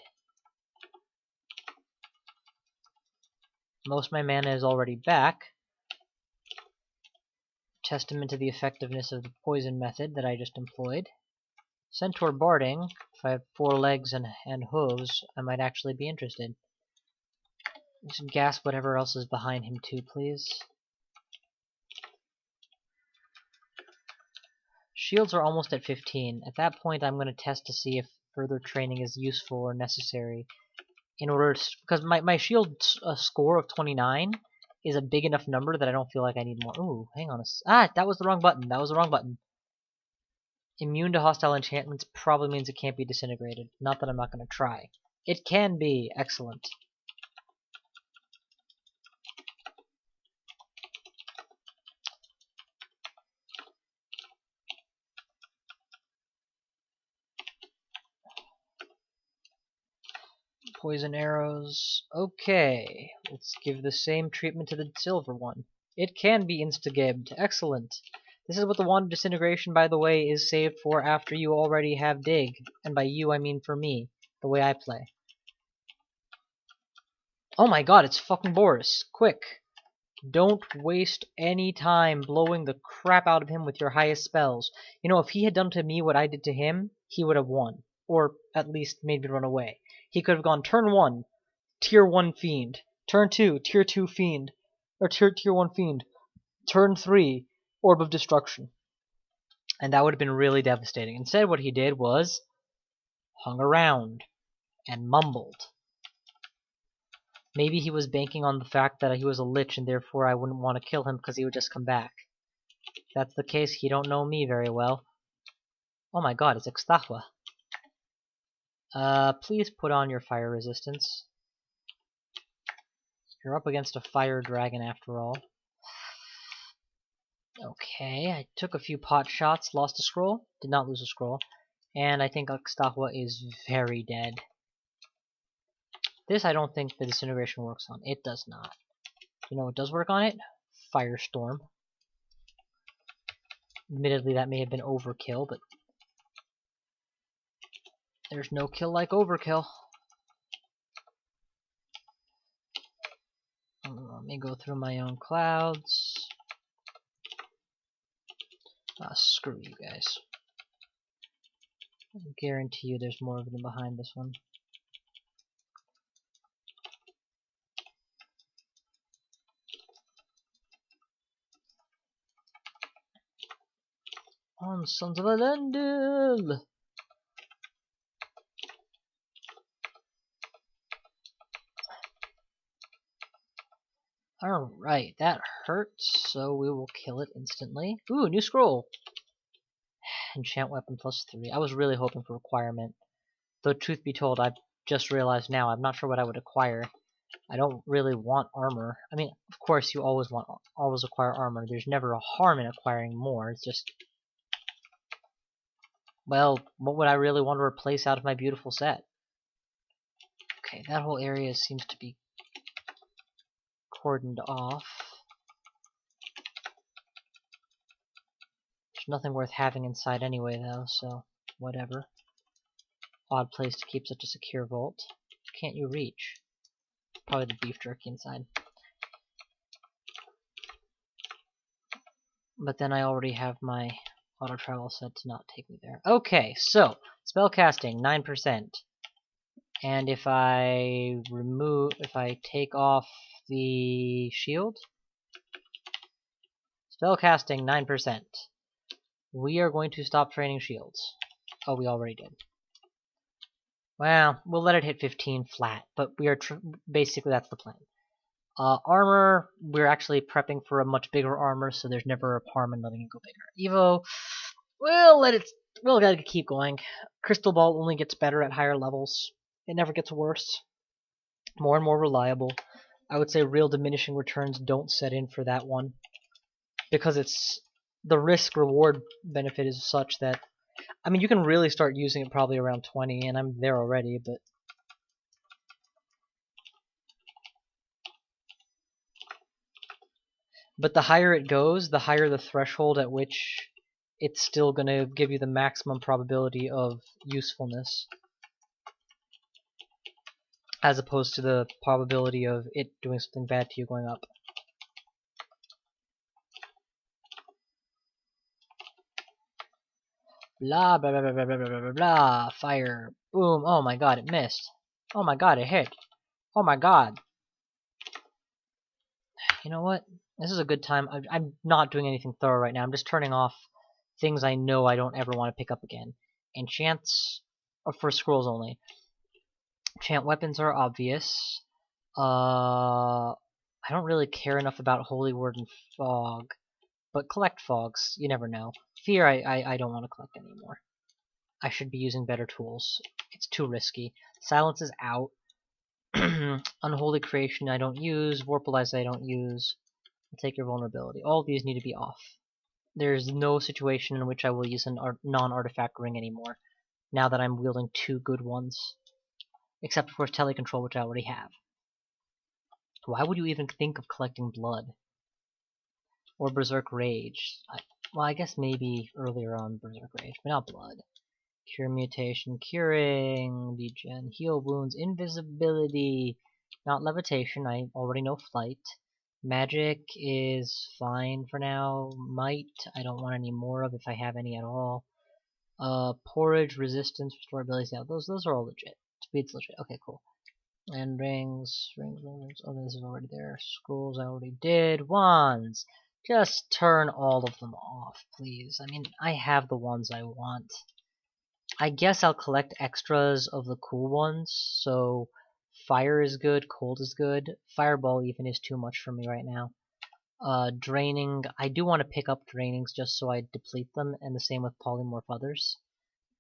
Most of my mana is already back. Testament to the effectiveness of the poison method that I just employed. Centaur barding, if I have 4 legs and HuWz, I might actually be interested. Just gas whatever else is behind him too, please. Shields are almost at 15. At that point, I'm going to test to see if further training is useful or necessary. In order to, because my shield score of 29 is a big enough number that I don't feel like I need more. Ooh, hang on that was the wrong button. That was the wrong button. Immune to hostile enchantments probably means it can't be disintegrated. Not that I'm not going to try. It can be. Excellent. Poison arrows. Okay, let's give the same treatment to the silver one. It can be insta-gibbed. Excellent. This is what the wand of disintegration, by the way, is saved for after you already have dig. And by you, I mean for me, the way I play. Oh my god, it's fucking Boris. Quick. Don't waste any time blowing the crap out of him with your highest spells. You know, if he had done to me what I did to him, he would have won. Or at least made me run away. He could have gone turn 1, tier 1 fiend. Turn 2, tier 2 fiend. Or tier 1 fiend. Turn 3, orb of destruction. And that would have been really devastating. Instead, what he did was hung around and mumbled. Maybe he was banking on the fact that he was a lich and therefore I wouldn't want to kill him because he would just come back. If that's the case, he don't know me very well. Oh my god, it's Extahua. Please put on your fire resistance. You're up against a fire dragon after all. Okay, I took a few pot shots, lost a scroll, did not lose a scroll, and I think Extahua is very dead. This I don't think the disintegration works on. It does not. You know what does work on it? Firestorm. Admittedly, that may have been overkill, but there's no kill like overkill. Let me go through my own clouds. Ah, screw you guys. I guarantee you there's more of them behind this one. On Sons of Elendil! Alright, that hurts, so we will kill it instantly. Ooh, new scroll! Enchant weapon +3. I was really hoping for requirement. Though, truth be told, I've just realized now I'm not sure what I would acquire. I don't really want armor. I mean, of course, you always acquire armor. There's never a harm in acquiring more. It's just, well, what would I really want to replace out of my beautiful set? Okay, that whole area seems to be cordoned off. There's nothing worth having inside anyway, though, so whatever. Odd place to keep such a secure vault. Can't you reach? Probably the beef jerky inside. But then I already have my auto travel set to not take me there. Okay, so spellcasting 9%. And if I take off the shield, spellcasting 9%. We are going to stop training shields. Oh, we already did. Well, we'll let it hit 15 flat, but we are basically that's the plan. Armor, we're actually prepping for a much bigger armor, so there's never a harm in letting it go bigger. Evo, we'll gotta keep going. Crystal Ball only gets better at higher levels. It never gets worse. More and more reliable. I would say real diminishing returns don't set in for that one, because it's the risk-reward benefit is such that, I mean, you can really start using it probably around 20, and I'm there already, but the higher it goes, the higher the threshold at which it's still going to give you the maximum probability of usefulness, as opposed to the probability of it doing something bad to you going up. Blah, blah, blah, blah, blah, blah, blah, blah, blah, fire, boom, oh my god, it missed. Oh my god, it hit. Oh my god. You know what? This is a good time. I'm not doing anything thorough right now. I'm just turning off things I know I don't ever want to pick up again. Enchants are for scrolls only. Enchant weapons are obvious. I don't really care enough about Holy Word and Fog. But collect fogs, you never know. Fear, I don't want to collect anymore. I should be using better tools. It's too risky. Silence is out. Unholy Creation I don't use. Vorpalize I don't use. I'll take your vulnerability. All of these need to be off. There's no situation in which I will use a non-artifact ring anymore, now that I'm wielding two good ones. Except, of course, Telecontrol, which I already have. Why would you even think of collecting blood? Or Berserk Rage. Well, I guess maybe earlier on Berserk Rage, but not blood. Cure Mutation, Curing, Degen, Heal Wounds, Invisibility, not Levitation, I already know Flight. Magic is fine for now. Might, I don't want any more of if I have any at all. Porridge, Resistance, Restore Abilities, yeah, those are all legit. Speed's legit, okay, cool. And rings, oh, this is already there. Scrolls I already did. Wands! Just turn all of them off, please. I mean, I have the ones I want. I guess I'll collect extras of the cool ones, so fire is good, cold is good. Fireball even is too much for me right now. Draining, I do want to pick up drainings just so I deplete them, and the same with polymorph others.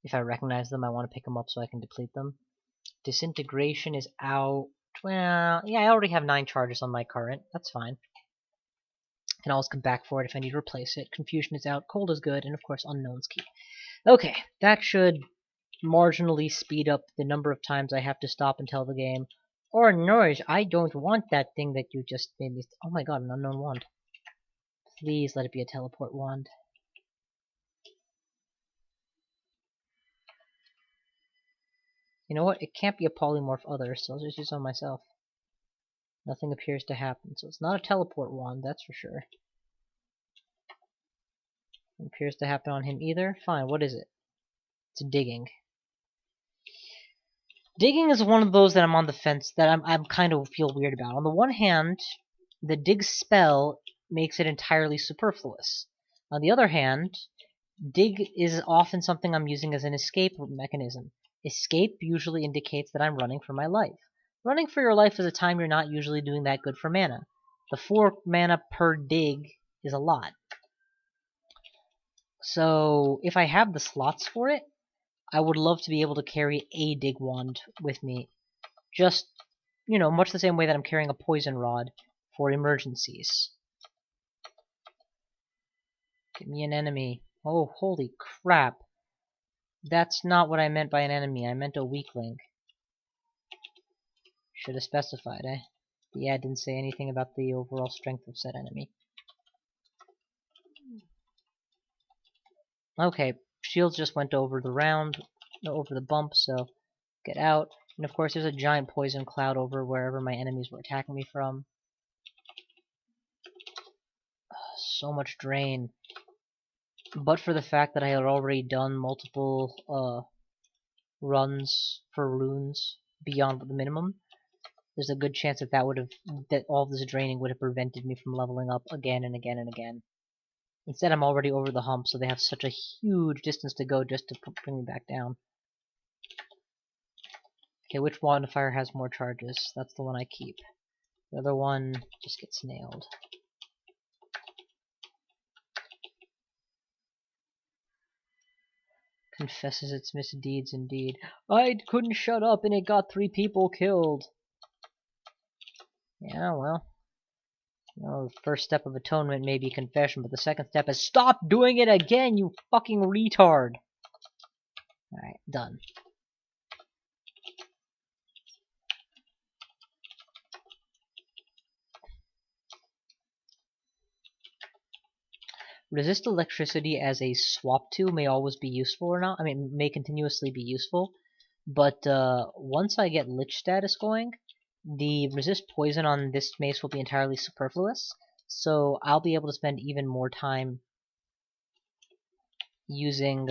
If I recognize them, I want to pick them up so I can deplete them. Disintegration is out. Well, yeah, I already have 9 charges on my current. That's fine. Can always come back for it if I need to replace it. Confusion is out, cold is good, and of course unknown's key. Okay, that should marginally speed up the number of times I have to stop and tell the game, Or noise. I don't want that thing that you just made me. Oh my god, an unknown wand. Please let it be a teleport wand. You know what? It can't be a polymorph other, so I'll just use it on myself. Nothing appears to happen, so it's not a teleport wand, that's for sure. Nothing appears to happen on him either. Fine, what is it? It's digging. Digging is one of those that I'm on the fence that I'm kind of feel weird about. On the one hand, the dig spell makes it entirely superfluous. On the other hand, dig is often something I'm using as an escape mechanism. Escape usually indicates that I'm running for my life. Running for your life is a time you're not usually doing that good for mana. The 4 mana per dig is a lot. So if I have the slots for it, I would love to be able to carry a dig wand with me. Just, you know, much the same way that I'm carrying a poison rod for emergencies. Give me an enemy. Oh, holy crap. That's not what I meant by an enemy. I meant a weakling. Should have specified, eh? But yeah, it didn't say anything about the overall strength of said enemy. Okay, shields just went over the bump, so get out. And of course there's a giant poison cloud over wherever my enemies were attacking me from. So much drain. But for the fact that I had already done multiple runs for runes beyond the minimum, there's a good chance that that all this draining would have prevented me from leveling up again and again and again. Instead, I'm already over the hump, so they have such a huge distance to go just to bring me back down. Okay, which modifier has more charges? That's the one I keep. The other one just gets nailed. Confesses its misdeeds indeed. I couldn't shut up and it got 3 people killed. Yeah, well. You know, the first step of atonement may be confession, but the second step is stop doing it again, you fucking retard! Alright, done. Resist electricity as a swap to may always be useful or not. I mean, may continuously be useful. But once I get Lich status going, the resist poison on this mace will be entirely superfluous. So I'll be able to spend even more time using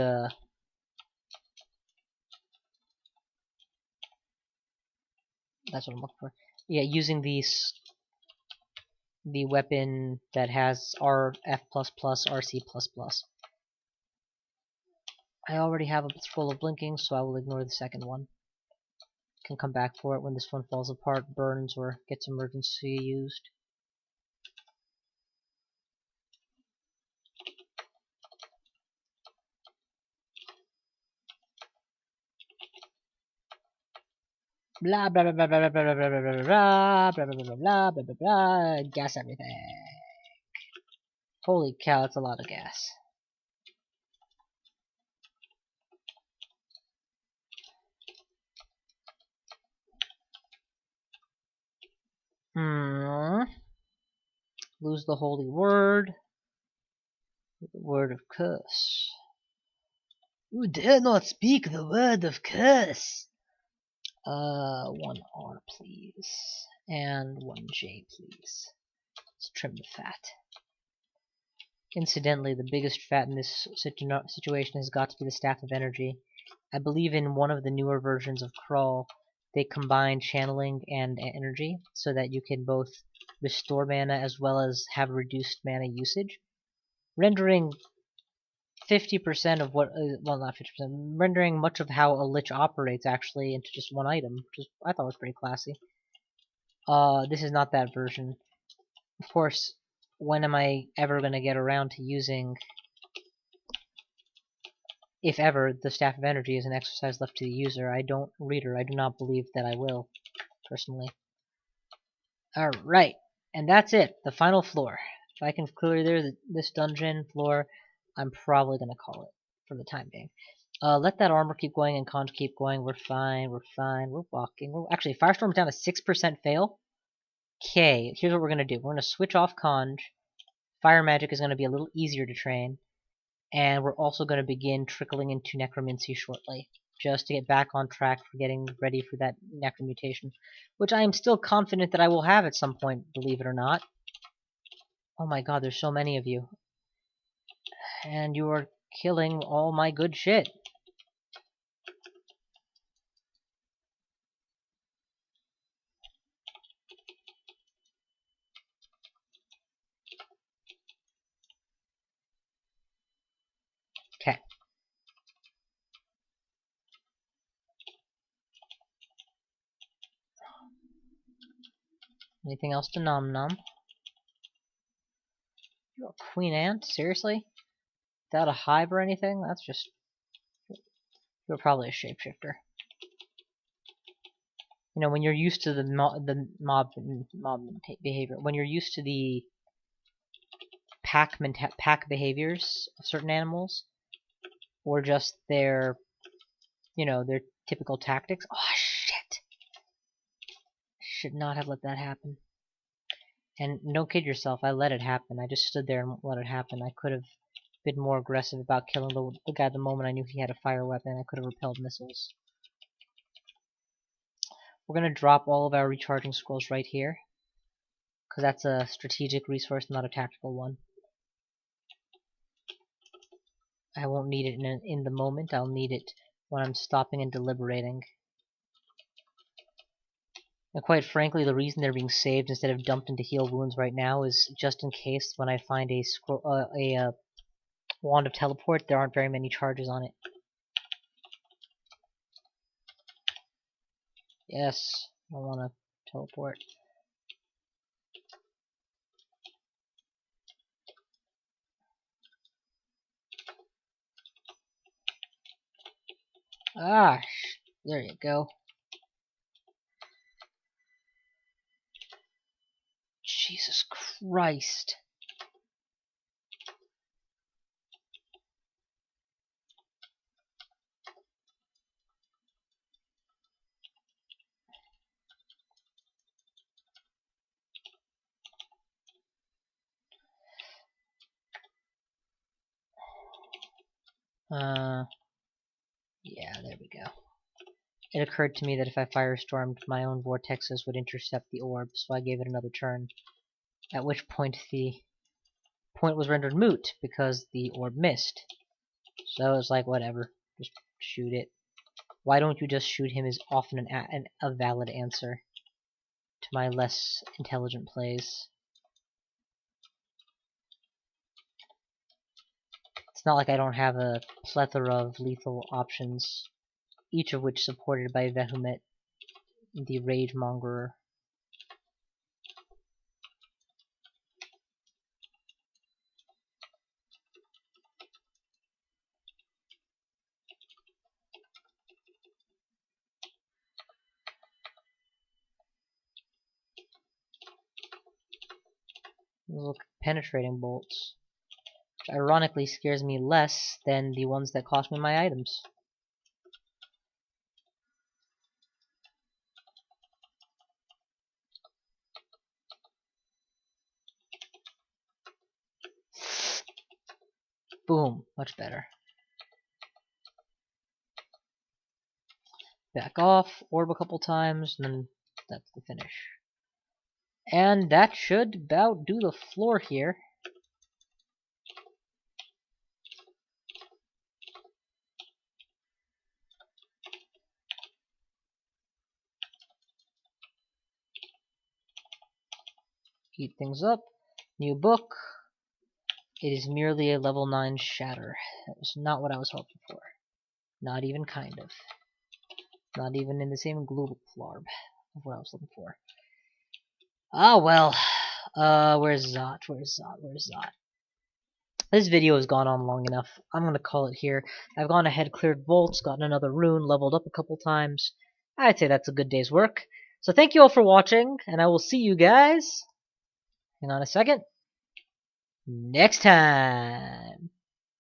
that's what I'm looking for. Yeah, using the weapon that has RF++, RC++. I already have a scroll of blinking, so I will ignore the second one. Can come back for it when this one falls apart, burns, or gets emergency used. Blah blah blah blah blah blah blah blah blah blah blah blah blah blah blah blah blah. Gas everything. Holy cow, that's a lot of gas. Lose the holy word. The word of curse. You dare not speak the word of curse. 1 R, please. And 1 J, please. Let's trim the fat. Incidentally, the biggest fat in this situation has got to be the Staff of Energy. I believe in one of the newer versions of Crawl, they combine channeling and energy so that you can both restore mana as well as have reduced mana usage, rendering 50% of what, well, not 50%, rendering much of how a Lich operates actually into just one item, which I thought was pretty classy. This is not that version. Of course, when am I ever going to get around to using, if ever, the Staff of Energy as an exercise left to the user? I do not believe that I will, personally. Alright, and that's it, the final floor. If I can clear this dungeon floor, I'm probably going to call it for the time being. Let that armor keep going and conj keep going. We're fine. We're fine. We're walking. Actually, Firestorm's down to 6% fail. Okay, here's what we're gonna do. We're gonna switch off conj. Fire magic is gonna be a little easier to train, and we're also gonna begin trickling into necromancy shortly, just to get back on track for getting ready for that necromutation, which I am still confident that I will have at some point, believe it or not. Oh my god, there's so many of you. And you are killing all my good shit. Okay. Anything else to nom nom? You're a queen ant? Seriously? Without a hive or anything? That's just... You're probably a shapeshifter. You know, when you're used to the mob behavior, when you're used to the pack behaviors of certain animals, or just their, you know, their typical tactics. Oh shit! Should not have let that happen. And don't kid yourself, I let it happen. I just stood there and let it happen. I could have been more aggressive about killing the guy the moment I knew he had a fire weapon. I could have repelled missiles. We're going to drop all of our recharging scrolls right here, because that's a strategic resource, not a tactical one. I won't need it in the moment. I'll need it when I'm stopping and deliberating. And quite frankly, the reason they're being saved instead of dumped into heal wounds right now is just in case when I find a wand of teleport, there aren't very many charges on it. Yes, I want to teleport. Ah, there you go. Jesus Christ. Yeah, there we go. It occurred to me that if I firestormed, my own vortexes would intercept the orb, so I gave it another turn. At which point the point was rendered moot, because the orb missed. So it was like, whatever, just shoot it. Why don't you just shoot him is often a valid answer to my less intelligent plays. It's not like I don't have a plethora of lethal options, each of which supported by Vehement, the Rage Mongerer. Look, penetrating bolts. Which ironically scares me less than the ones that cost me my items. Boom, much better. Back off, orb a couple times, and then that's the finish. And that should about do the floor here. Heat things up. New book. It is merely a level 9 shatter. That was not what I was hoping for. Not even kind of. Not even in the same global flarb of what I was looking for. Ah, well. Where's Zot? Where's Zot? Where's Zot? This video has gone on long enough. I'm gonna call it here. I've gone ahead, cleared bolts, gotten another rune, leveled up a couple times. I'd say that's a good day's work. So thank you all for watching, and I will see you guys, hang on a second, next time.